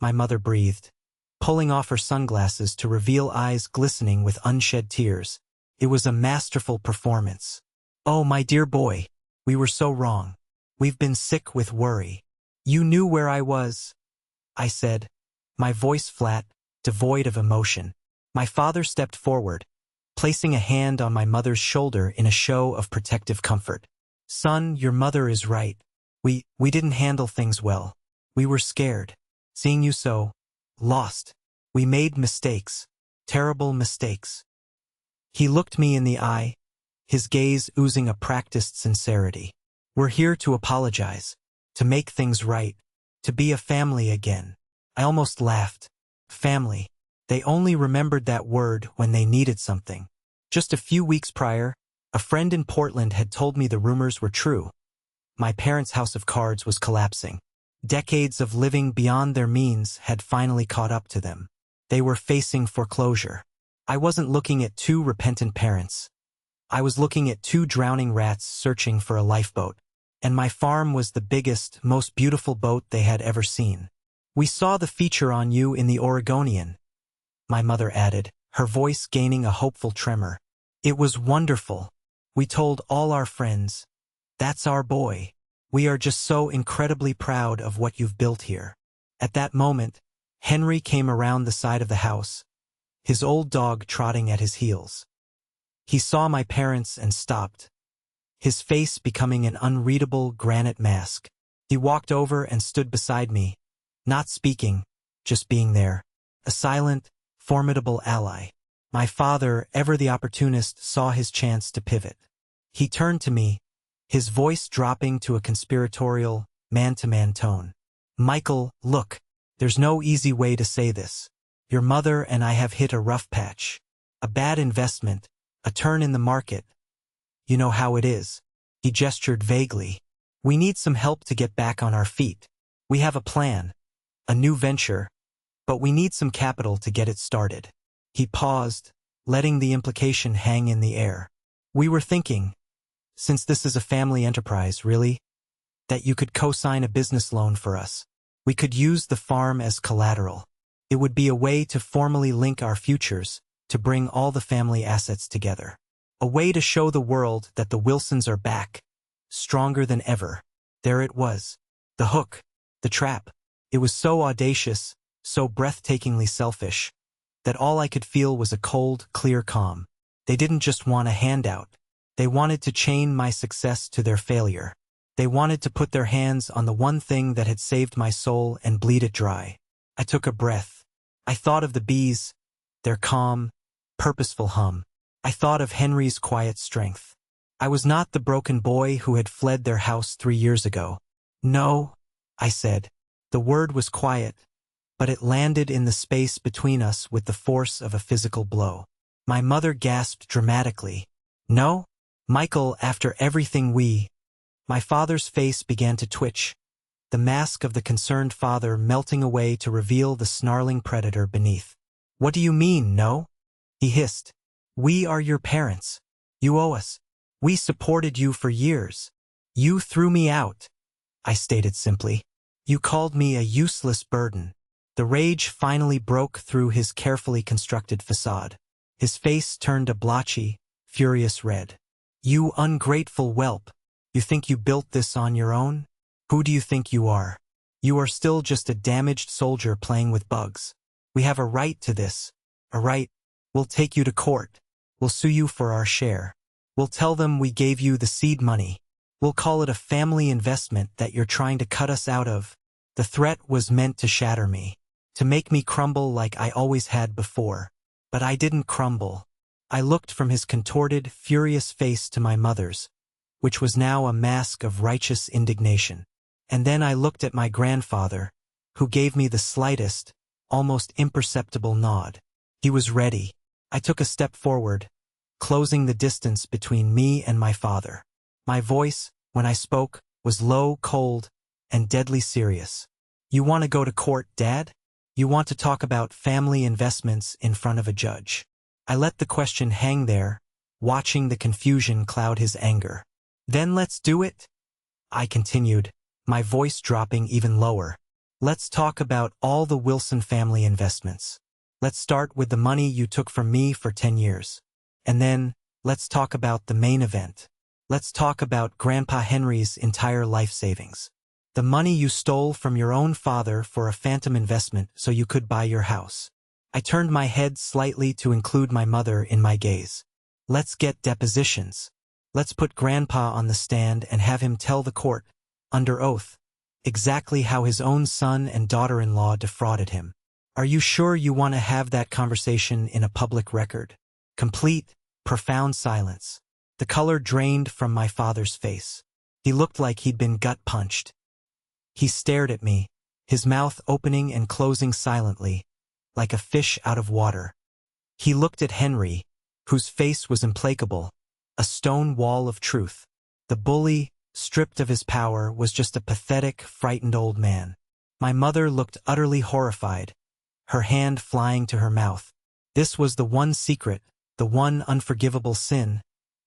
my mother breathed, pulling off her sunglasses to reveal eyes glistening with unshed tears. It was a masterful performance. "Oh, my dear boy, we were so wrong. We've been sick with worry." "You knew where I was," I said, my voice flat, devoid of emotion. My father stepped forward, placing a hand on my mother's shoulder in a show of protective comfort. "Son, your mother is right. We didn't handle things well. We were scared. Seeing you so lost. We made mistakes. Terrible mistakes." He looked me in the eye, his gaze oozing a practiced sincerity. "We're here to apologize, to make things right, to be a family again." I almost laughed. Family. They only remembered that word when they needed something. Just a few weeks prior, a friend in Portland had told me the rumors were true. My parents' house of cards was collapsing. Decades of living beyond their means had finally caught up to them. They were facing foreclosure. I wasn't looking at 2 repentant parents. I was looking at 2 drowning rats searching for a lifeboat. And my farm was the biggest, most beautiful boat they had ever seen. "We saw the feature on you in the Oregonian," my mother added, her voice gaining a hopeful tremor. "It was wonderful. We told all our friends. That's our boy. We are just so incredibly proud of what you've built here." At that moment, Henry came around the side of the house, his old dog trotting at his heels. He saw my parents and stopped, his face becoming an unreadable granite mask. He walked over and stood beside me, not speaking, just being there, a silent, formidable ally. My father, ever the opportunist, saw his chance to pivot. He turned to me, his voice dropping to a conspiratorial, man-to-man tone. "Michael, look, there's no easy way to say this. Your mother and I have hit a rough patch. A bad investment, a turn in the market. You know how it is." He gestured vaguely. "We need some help to get back on our feet. We have a plan, a new venture, but we need some capital to get it started." He paused, letting the implication hang in the air. "We were thinking Since this is a family enterprise, really? That you could co-sign a business loan for us. We could use the farm as collateral. It would be a way to formally link our futures, to bring all the family assets together. A way to show the world that the Wilsons are back, stronger than ever. There it was. The hook. The trap. It was so audacious, so breathtakingly selfish, that all I could feel was a cold, clear calm. They didn't just want a handout. They wanted to chain my success to their failure. They wanted to put their hands on the one thing that had saved my soul and bleed it dry. I took a breath. I thought of the bees, their calm, purposeful hum. I thought of Henry's quiet strength. I was not the broken boy who had fled their house 3 years ago. No, I said. The word was quiet, but it landed in the space between us with the force of a physical blow. My mother gasped dramatically. No, Michael, after everything My father's face began to twitch, the mask of the concerned father melting away to reveal the snarling predator beneath. What do you mean, no? He hissed. We are your parents. You owe us. We supported you for years. You threw me out, I stated simply. You called me a useless burden. The rage finally broke through his carefully constructed facade. His face turned a blotchy, furious red. You ungrateful whelp. You think you built this on your own? Who do you think you are? You are still just a damaged soldier playing with bugs. We have a right to this. A right. We'll take you to court. We'll sue you for our share. We'll tell them we gave you the seed money. We'll call it a family investment that you're trying to cut us out of. The threat was meant to shatter me, to make me crumble like I always had before. But I didn't crumble. I looked from his contorted, furious face to my mother's, which was now a mask of righteous indignation. And then I looked at my grandfather, who gave me the slightest, almost imperceptible nod. He was ready. I took a step forward, closing the distance between me and my father. My voice, when I spoke, was low, cold, and deadly serious. You want to go to court, Dad? You want to talk about family investments in front of a judge? I let the question hang there, watching the confusion cloud his anger. Then let's do it, I continued, my voice dropping even lower. Let's talk about all the Wilson family investments. Let's start with the money you took from me for 10 years. And then, let's talk about the main event. Let's talk about Grandpa Henry's entire life savings. The money you stole from your own father for a phantom investment so you could buy your house. I turned my head slightly to include my mother in my gaze. Let's get depositions. Let's put Grandpa on the stand and have him tell the court, under oath, exactly how his own son and daughter-in-law defrauded him. Are you sure you want to have that conversation in a public record? Complete, profound silence. The color drained from my father's face. He looked like he'd been gut-punched. He stared at me, his mouth opening and closing silently, like a fish out of water. He looked at Henry, whose face was implacable, a stone wall of truth. The bully, stripped of his power, was just a pathetic, frightened old man. My mother looked utterly horrified, her hand flying to her mouth. This was the one secret, the one unforgivable sin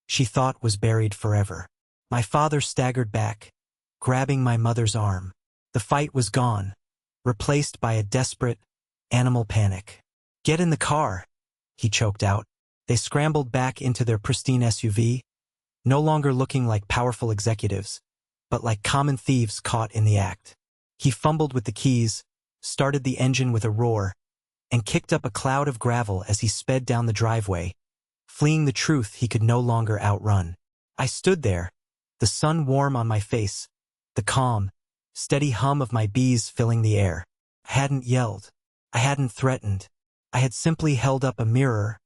she thought was buried forever. My father staggered back, grabbing my mother's arm. The fight was gone, replaced by a desperate, animal panic. Get in the car, he choked out. They scrambled back into their pristine SUV, no longer looking like powerful executives, but like common thieves caught in the act. He fumbled with the keys, started the engine with a roar, and kicked up a cloud of gravel as he sped down the driveway, fleeing the truth he could no longer outrun. I stood there, the sun warm on my face, the calm, steady hum of my bees filling the air. I hadn't yelled. I hadn't threatened. I had simply held up a mirror,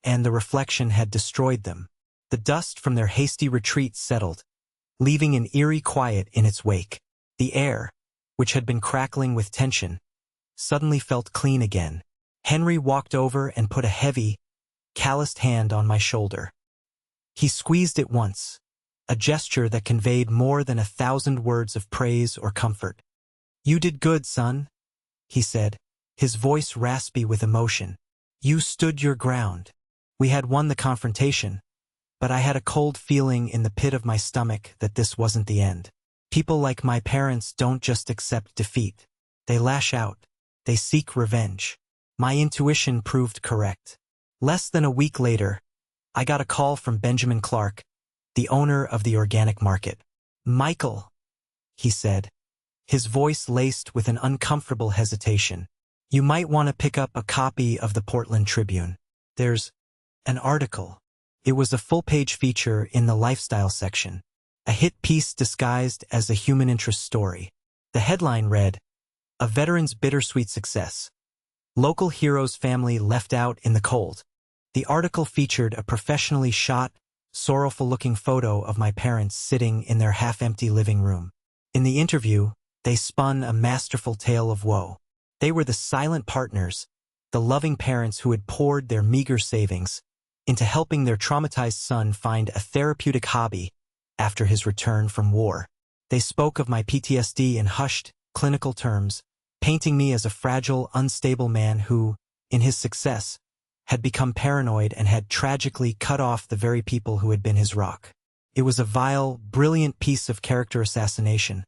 and the reflection had destroyed them. The dust from their hasty retreat settled, leaving an eerie quiet in its wake. The air, which had been crackling with tension, suddenly felt clean again. Henry walked over and put a heavy, calloused hand on my shoulder. He squeezed it once, a gesture that conveyed more than 1,000 words of praise or comfort. You did good, son, he said, his voice raspy with emotion. You stood your ground. We had won the confrontation, but I had a cold feeling in the pit of my stomach that this wasn't the end. People like my parents don't just accept defeat. They lash out. They seek revenge. My intuition proved correct. Less than a week later, I got a call from Benjamin Clark, the owner of the organic market. "Michael," he said, his voice laced with an uncomfortable hesitation, "you might want to pick up a copy of the Portland Tribune. There's an article." It was a full-page feature in the lifestyle section, a hit piece disguised as a human interest story. The headline read, "A Veteran's Bittersweet Success. Local Hero's Family Left Out in the Cold." The article featured a professionally shot, sorrowful-looking photo of my parents sitting in their half-empty living room. In the interview, they spun a masterful tale of woe. They were the silent partners, the loving parents who had poured their meager savings into helping their traumatized son find a therapeutic hobby after his return from war. They spoke of my PTSD in hushed, clinical terms, painting me as a fragile, unstable man who, in his success, had become paranoid and had tragically cut off the very people who had been his rock. It was a vile, brilliant piece of character assassination,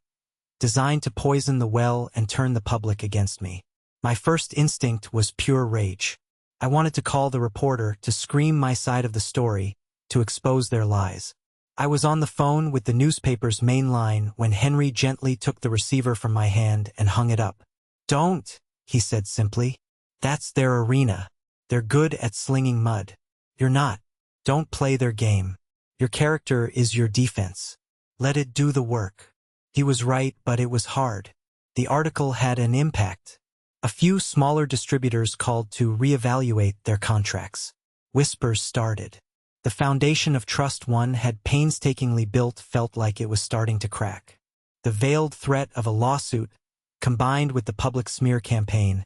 designed to poison the well and turn the public against me. My first instinct was pure rage. I wanted to call the reporter to scream my side of the story, to expose their lies. I was on the phone with the newspaper's main line when Henry gently took the receiver from my hand and hung it up. "Don't," he said simply. "That's their arena. They're good at slinging mud. You're not. Don't play their game. Your character is your defense. Let it do the work." He was right, but it was hard. The article had an impact. A few smaller distributors called to reevaluate their contracts. Whispers started. The foundation of trust one had painstakingly built felt like it was starting to crack. The veiled threat of a lawsuit, combined with the public smear campaign,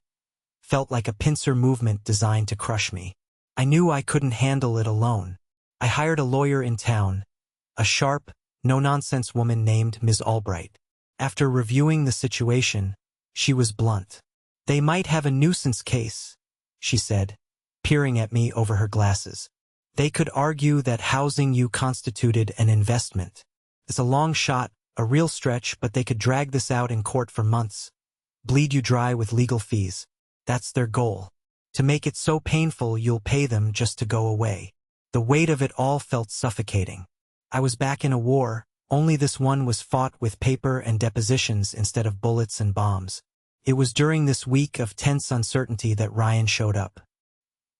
felt like a pincer movement designed to crush me. I knew I couldn't handle it alone. I hired a lawyer in town, a sharp, no-nonsense woman named Ms. Albright. After reviewing the situation, she was blunt. "They might have a nuisance case," she said, peering at me over her glasses. "They could argue that housing you constituted an investment. It's a long shot, a real stretch, but they could drag this out in court for months, bleed you dry with legal fees. That's their goal. To make it so painful you'll pay them just to go away." The weight of it all felt suffocating. I was back in a war, only this one was fought with paper and depositions instead of bullets and bombs. It was during this week of tense uncertainty that Ryan showed up.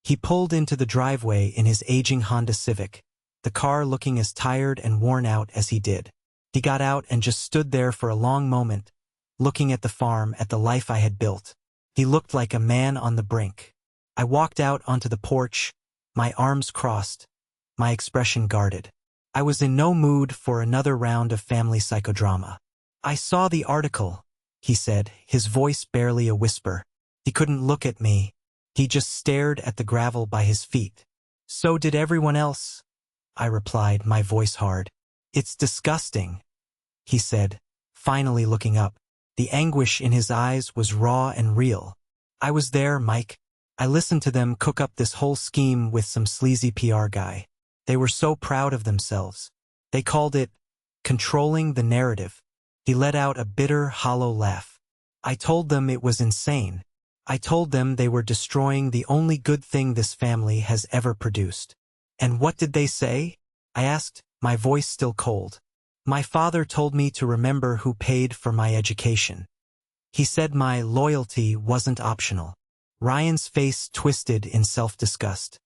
He pulled into the driveway in his aging Honda Civic, the car looking as tired and worn out as he did. He got out and just stood there for a long moment, looking at the farm, at the life I had built. He looked like a man on the brink. I walked out onto the porch, my arms crossed, my expression guarded. I was in no mood for another round of family psychodrama. "I saw the article," he said, his voice barely a whisper. He couldn't look at me. He just stared at the gravel by his feet. "So did everyone else," I replied, my voice hard. "It's disgusting," he said, finally looking up. The anguish in his eyes was raw and real. "I was there, Mike. I listened to them cook up this whole scheme with some sleazy PR guy. They were so proud of themselves. They called it controlling the narrative." He let out a bitter, hollow laugh. "I told them it was insane. I told them they were destroying the only good thing this family has ever produced." "And what did they say?" I asked, my voice still cold. "My father told me to remember who paid for my education. He said my loyalty wasn't optional." Ryan's face twisted in self-disgust.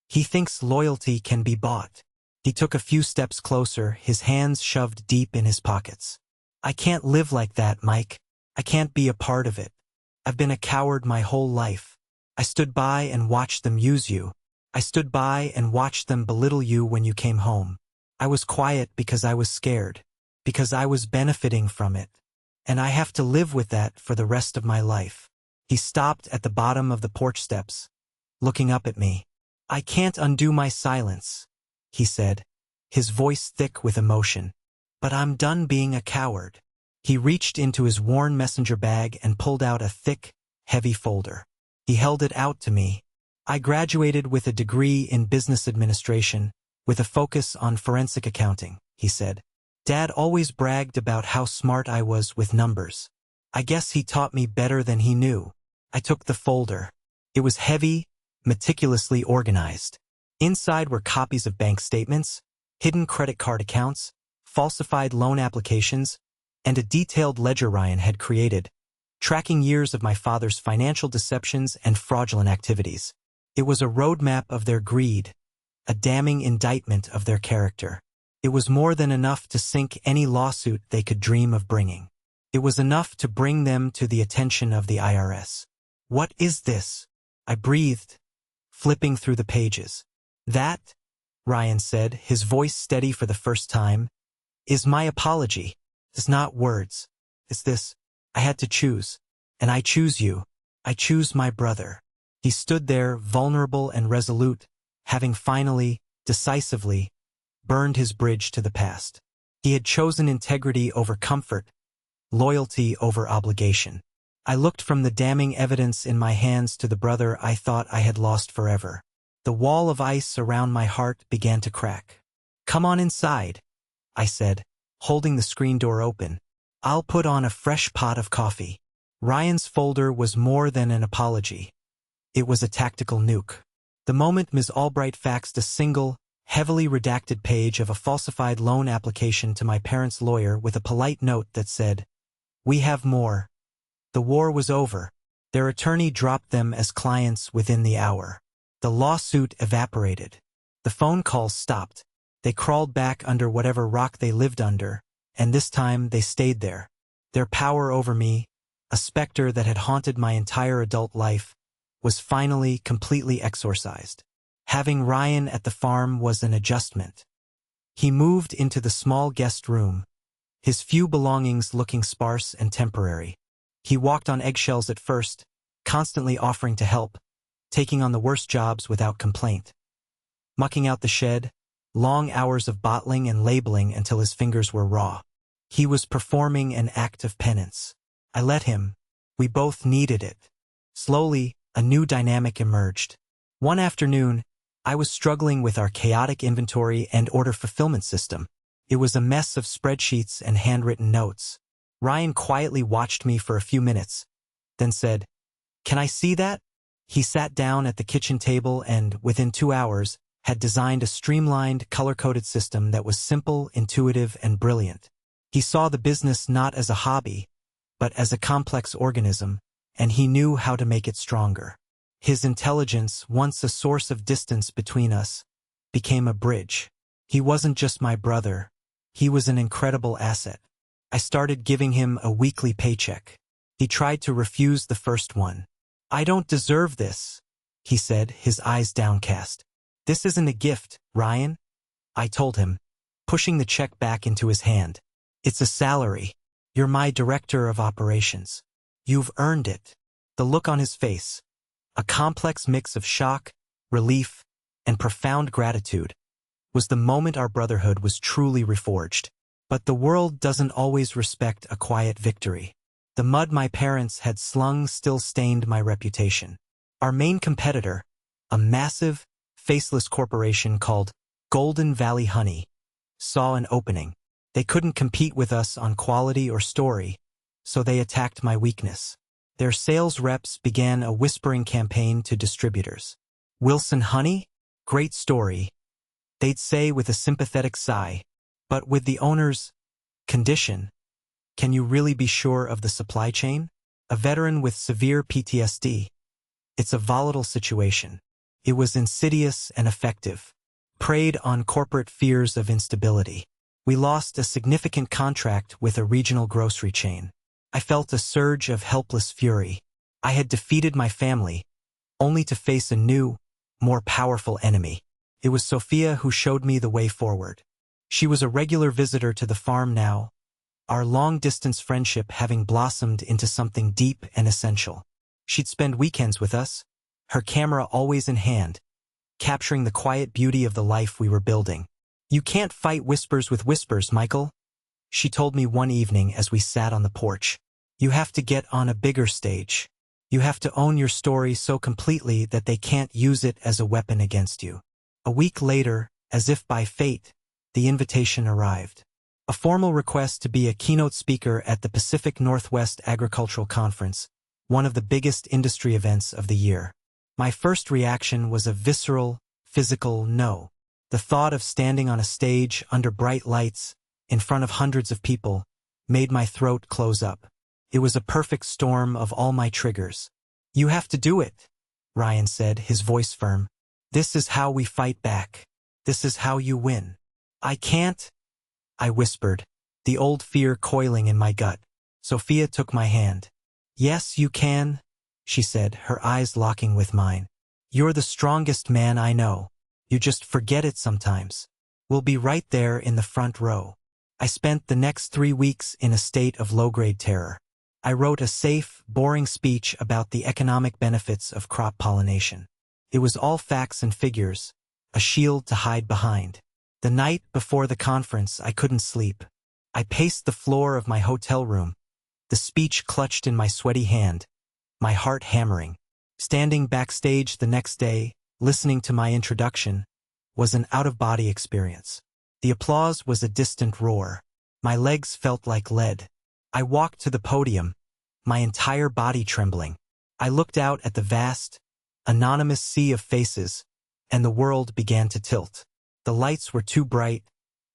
"He thinks loyalty can be bought." He took a few steps closer, his hands shoved deep in his pockets. "I can't live like that, Mike. I can't be a part of it. I've been a coward my whole life. I stood by and watched them use you. I stood by and watched them belittle you when you came home. I was quiet because I was scared, because I was benefiting from it. And I have to live with that for the rest of my life." He stopped at the bottom of the porch steps, looking up at me. "I can't undo my silence," he said, his voice thick with emotion. "But I'm done being a coward." He reached into his worn messenger bag and pulled out a thick, heavy folder. He held it out to me. "I graduated with a degree in business administration, with a focus on forensic accounting, he said. Dad always bragged about how smart I was with numbers. I guess he taught me better than he knew. I took the folder. It was heavy, meticulously organized. Inside were copies of bank statements, hidden credit card accounts, falsified loan applications, and a detailed ledger Ryan had created, tracking years of my father's financial deceptions and fraudulent activities. It was a roadmap of their greed, a damning indictment of their character. It was more than enough to sink any lawsuit they could dream of bringing. It was enough to bring them to the attention of the IRS. What is this? I breathed, flipping through the pages. That, Ryan said, his voice steady for the first time, is my apology. It's not words. It's this. I had to choose. And I choose you. I choose my brother. He stood there, vulnerable and resolute, having finally, decisively, burned his bridge to the past. He had chosen integrity over comfort, loyalty over obligation. I looked from the damning evidence in my hands to the brother I thought I had lost forever. The wall of ice around my heart began to crack. Come on inside, I said, holding the screen door open. I'll put on a fresh pot of coffee. Ryan's folder was more than an apology. It was a tactical nuke. The moment Ms. Albright faxed a single, heavily redacted page of a falsified loan application to my parents' lawyer with a polite note that said, "We have more." The war was over. Their attorney dropped them as clients within the hour. The lawsuit evaporated. The phone calls stopped. They crawled back under whatever rock they lived under, and this time they stayed there. Their power over me, a specter that had haunted my entire adult life, was finally completely exorcised. Having Ryan at the farm was an adjustment. He moved into the small guest room, his few belongings looking sparse and temporary. He walked on eggshells at first, constantly offering to help, taking on the worst jobs without complaint. Mucking out the shed, long hours of bottling and labeling until his fingers were raw. He was performing an act of penance. I let him. We both needed it. Slowly, a new dynamic emerged. One afternoon, I was struggling with our chaotic inventory and order fulfillment system. It was a mess of spreadsheets and handwritten notes. Ryan quietly watched me for a few minutes, then said, "Can I see that?" He sat down at the kitchen table and, within 2 hours, had designed a streamlined, color-coded system that was simple, intuitive, and brilliant. He saw the business not as a hobby, but as a complex organism, and he knew how to make it stronger. His intelligence, once a source of distance between us, became a bridge. He wasn't just my brother. He was an incredible asset. I started giving him a weekly paycheck. He tried to refuse the first one. "I don't deserve this," he said, his eyes downcast. "This isn't a gift, Ryan," I told him, pushing the check back into his hand. "It's a salary. You're my director of operations. You've earned it." The look on his face, a complex mix of shock, relief, and profound gratitude, was the moment our brotherhood was truly reforged. But the world doesn't always respect a quiet victory. The mud my parents had slung still stained my reputation. Our main competitor, a massive, faceless corporation called Golden Valley Honey, saw an opening. They couldn't compete with us on quality or story, so they attacked my weakness. Their sales reps began a whispering campaign to distributors. "Wilson Honey? Great story," they'd say with a sympathetic sigh. "But with the owner's condition, can you really be sure of the supply chain? A veteran with severe PTSD. It's a volatile situation." It was insidious and effective, preyed on corporate fears of instability. We lost a significant contract with a regional grocery chain. I felt a surge of helpless fury. I had defeated my family, only to face a new, more powerful enemy. It was Sophia who showed me the way forward. She was a regular visitor to the farm now, our long-distance friendship having blossomed into something deep and essential. She'd spend weekends with us, her camera always in hand, capturing the quiet beauty of the life we were building. "You can't fight whispers with whispers, Michael," she told me one evening as we sat on the porch. "You have to get on a bigger stage. You have to own your story so completely that they can't use it as a weapon against you." A week later, As if by fate, the invitation arrived. A formal request to be a keynote speaker at the Pacific Northwest Agricultural Conference, one of the biggest industry events of the year. My first reaction was a visceral, physical no. The thought of standing on a stage under bright lights, in front of hundreds of people, made my throat close up. It was a perfect storm of all my triggers. "You have to do it," Ryan said, his voice firm. "This is how we fight back. This is how you win." "I can't," I whispered, the old fear coiling in my gut. Sophia took my hand. "Yes, you can," she said, her eyes locking with mine. "You're the strongest man I know. You just forget it sometimes. We'll be right there in the front row." I spent the next 3 weeks in a state of low-grade terror. I wrote a safe, boring speech about the economic benefits of crop pollination. It was all facts and figures, a shield to hide behind. The night before the conference, I couldn't sleep. I paced the floor of my hotel room, the speech clutched in my sweaty hand, my heart hammering. Standing backstage the next day, listening to my introduction, was an out-of-body experience. The applause was a distant roar. My legs felt like lead. I walked to the podium, my entire body trembling. I looked out at the vast, anonymous sea of faces, and the world began to tilt. The lights were too bright,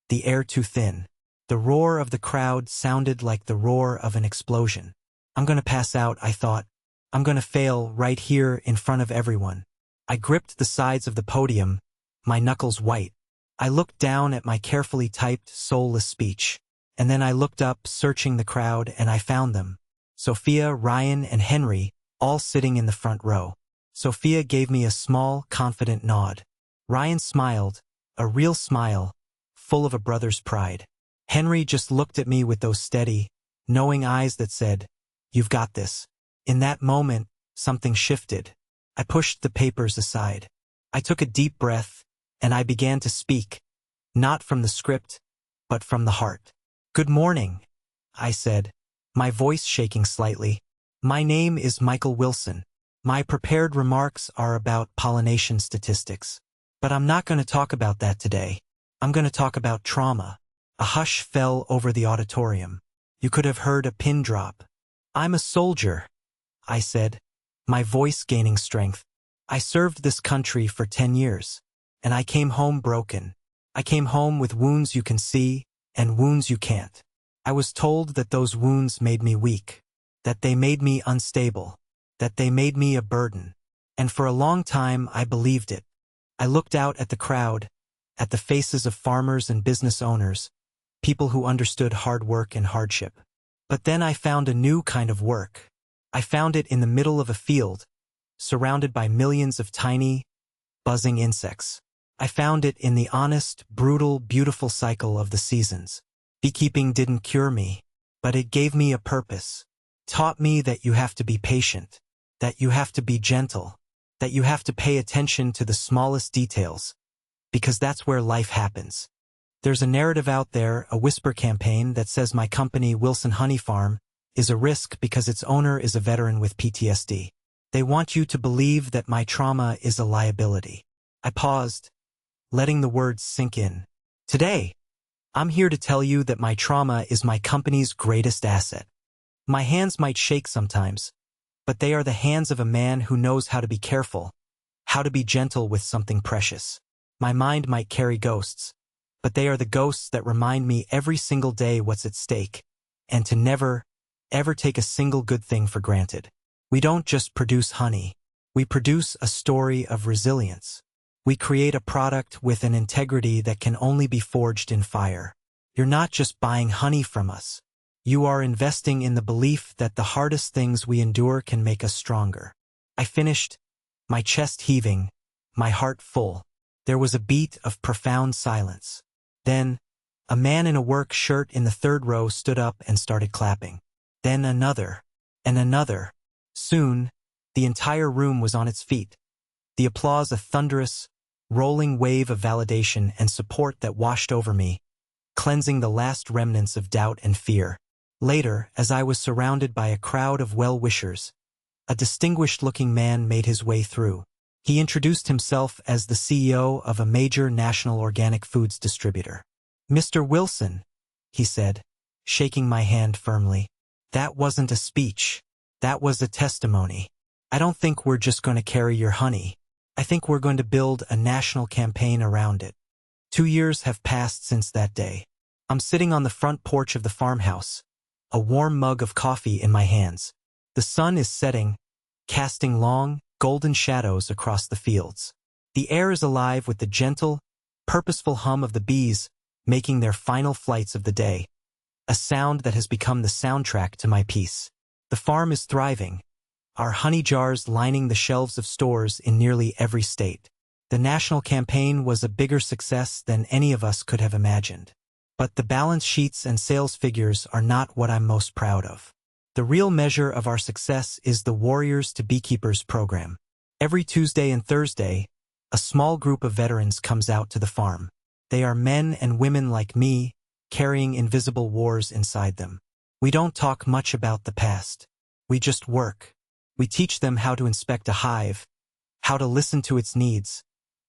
the air too thin. The roar of the crowd sounded like the roar of an explosion. I'm gonna pass out, I thought. I'm gonna fail right here in front of everyone. I gripped the sides of the podium, my knuckles white. I looked down at my carefully typed, soulless speech. And then I looked up, searching the crowd, and I found them. Sophia, Ryan, and Henry, all sitting in the front row. Sophia gave me a small, confident nod. Ryan smiled, a real smile, full of a brother's pride. Henry just looked at me with those steady, knowing eyes that said, "You've got this." In that moment, something shifted. I pushed the papers aside. I took a deep breath, and I began to speak, not from the script, but from the heart. "Good morning," I said, my voice shaking slightly. "My name is Michael Wilson. My prepared remarks are about pollination statistics. But I'm not going to talk about that today. I'm going to talk about trauma." A hush fell over the auditorium. You could have heard a pin drop. "I'm a soldier," I said, my voice gaining strength. "I served this country for 10 years, and I came home broken. I came home with wounds you can see, and wounds you can't. I was told that those wounds made me weak, that they made me unstable, that they made me a burden. And for a long time I believed it. I looked out at the crowd, at the faces of farmers and business owners, people who understood hard work and hardship. But then I found a new kind of work. I found it in the middle of a field, surrounded by millions of tiny, buzzing insects. I found it in the honest, brutal, beautiful cycle of the seasons. Beekeeping didn't cure me, but it gave me a purpose. Taught me that you have to be patient, that you have to be gentle, that you have to pay attention to the smallest details, because that's where life happens. There's a narrative out there, a whisper campaign that says my company, Wilson Honey Farm, is a risk because its owner is a veteran with PTSD. They want you to believe that my trauma is a liability. I paused, letting the words sink in. Today, I'm here to tell you that my trauma is my company's greatest asset. My hands might shake sometimes, but they are the hands of a man who knows how to be careful, how to be gentle with something precious. My mind might carry ghosts, but they are the ghosts that remind me every single day what's at stake, and to never, ever take a single good thing for granted. We don't just produce honey. We produce a story of resilience. We create a product with an integrity that can only be forged in fire. You're not just buying honey from us. You are investing in the belief that the hardest things we endure can make us stronger. I finished, my chest heaving, my heart full. There was a beat of profound silence. Then, a man in a work shirt in the third row stood up and started clapping. Then another, and another. Soon, the entire room was on its feet. The applause a thunderous, rolling wave of validation and support that washed over me, cleansing the last remnants of doubt and fear. Later, as I was surrounded by a crowd of well-wishers, a distinguished-looking man made his way through. He introduced himself as the CEO of a major national organic foods distributor. "Mr. Wilson," he said, shaking my hand firmly. "That wasn't a speech. That was a testimony. I don't think we're just going to carry your honey. I think we're going to build a national campaign around it." 2 years have passed since that day. I'm sitting on the front porch of the farmhouse, a warm mug of coffee in my hands. The sun is setting, casting long, golden shadows across the fields. The air is alive with the gentle, purposeful hum of the bees making their final flights of the day, a sound that has become the soundtrack to my peace. The farm is thriving, our honey jars lining the shelves of stores in nearly every state. The national campaign was a bigger success than any of us could have imagined. But the balance sheets and sales figures are not what I'm most proud of. The real measure of our success is the Warriors to Beekeepers program. Every Tuesday and Thursday, a small group of veterans comes out to the farm. They are men and women like me, carrying invisible wars inside them. We don't talk much about the past. We just work. We teach them how to inspect a hive, how to listen to its needs,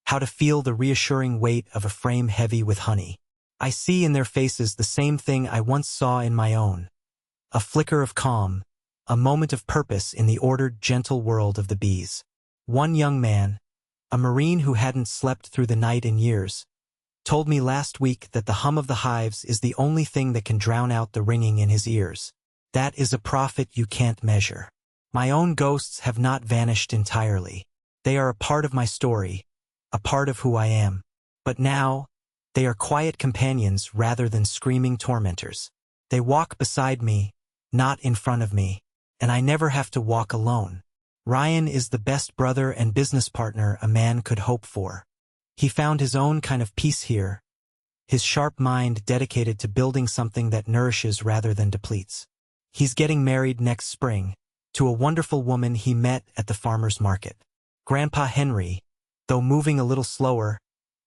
how to feel the reassuring weight of a frame heavy with honey. I see in their faces the same thing I once saw in my own. A flicker of calm, a moment of purpose in the ordered, gentle world of the bees. One young man, a Marine who hadn't slept through the night in years, told me last week that the hum of the hives is the only thing that can drown out the ringing in his ears. That is a profit you can't measure. My own ghosts have not vanished entirely. They are a part of my story, a part of who I am. But now, they are quiet companions rather than screaming tormentors. They walk beside me, not in front of me, and I never have to walk alone. Ryan is the best brother and business partner a man could hope for. He found his own kind of peace here, his sharp mind dedicated to building something that nourishes rather than depletes. He's getting married next spring, to a wonderful woman he met at the farmer's market. Grandpa Henry, though moving a little slower,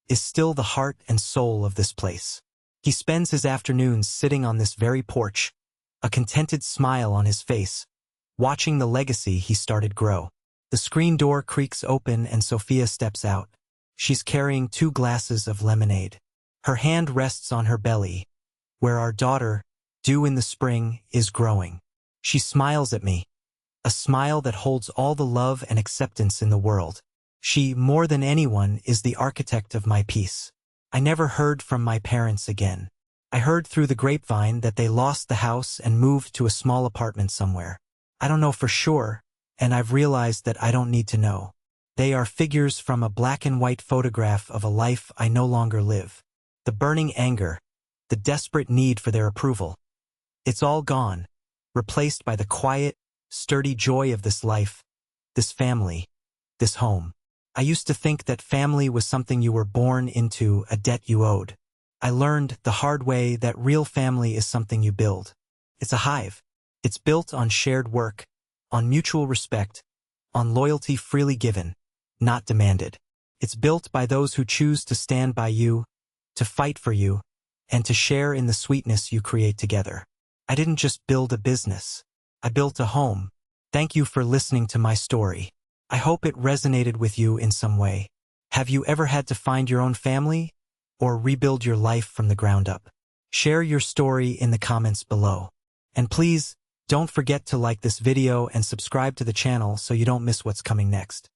is still the heart and soul of this place. He spends his afternoons sitting on this very porch, a contented smile on his face, watching the legacy he started grow. The screen door creaks open and Sophia steps out. She's carrying 2 glasses of lemonade. Her hand rests on her belly, where our daughter, due in the spring, is growing. She smiles at me, a smile that holds all the love and acceptance in the world. She, more than anyone, is the architect of my peace. I never heard from my parents again. I heard through the grapevine that they lost the house and moved to a small apartment somewhere. I don't know for sure, and I've realized that I don't need to know. They are figures from a black and white photograph of a life I no longer live. The burning anger, the desperate need for their approval. It's all gone, replaced by the quiet, sturdy joy of this life, this family, this home. I used to think that family was something you were born into, a debt you owed. I learned the hard way that real family is something you build. It's a hive. It's built on shared work, on mutual respect, on loyalty freely given, not demanded. It's built by those who choose to stand by you, to fight for you, and to share in the sweetness you create together. I didn't just build a business. I built a home. Thank you for listening to my story. I hope it resonated with you in some way. Have you ever had to find your own family or rebuild your life from the ground up? Share your story in the comments below. And please, don't forget to like this video and subscribe to the channel so you don't miss what's coming next.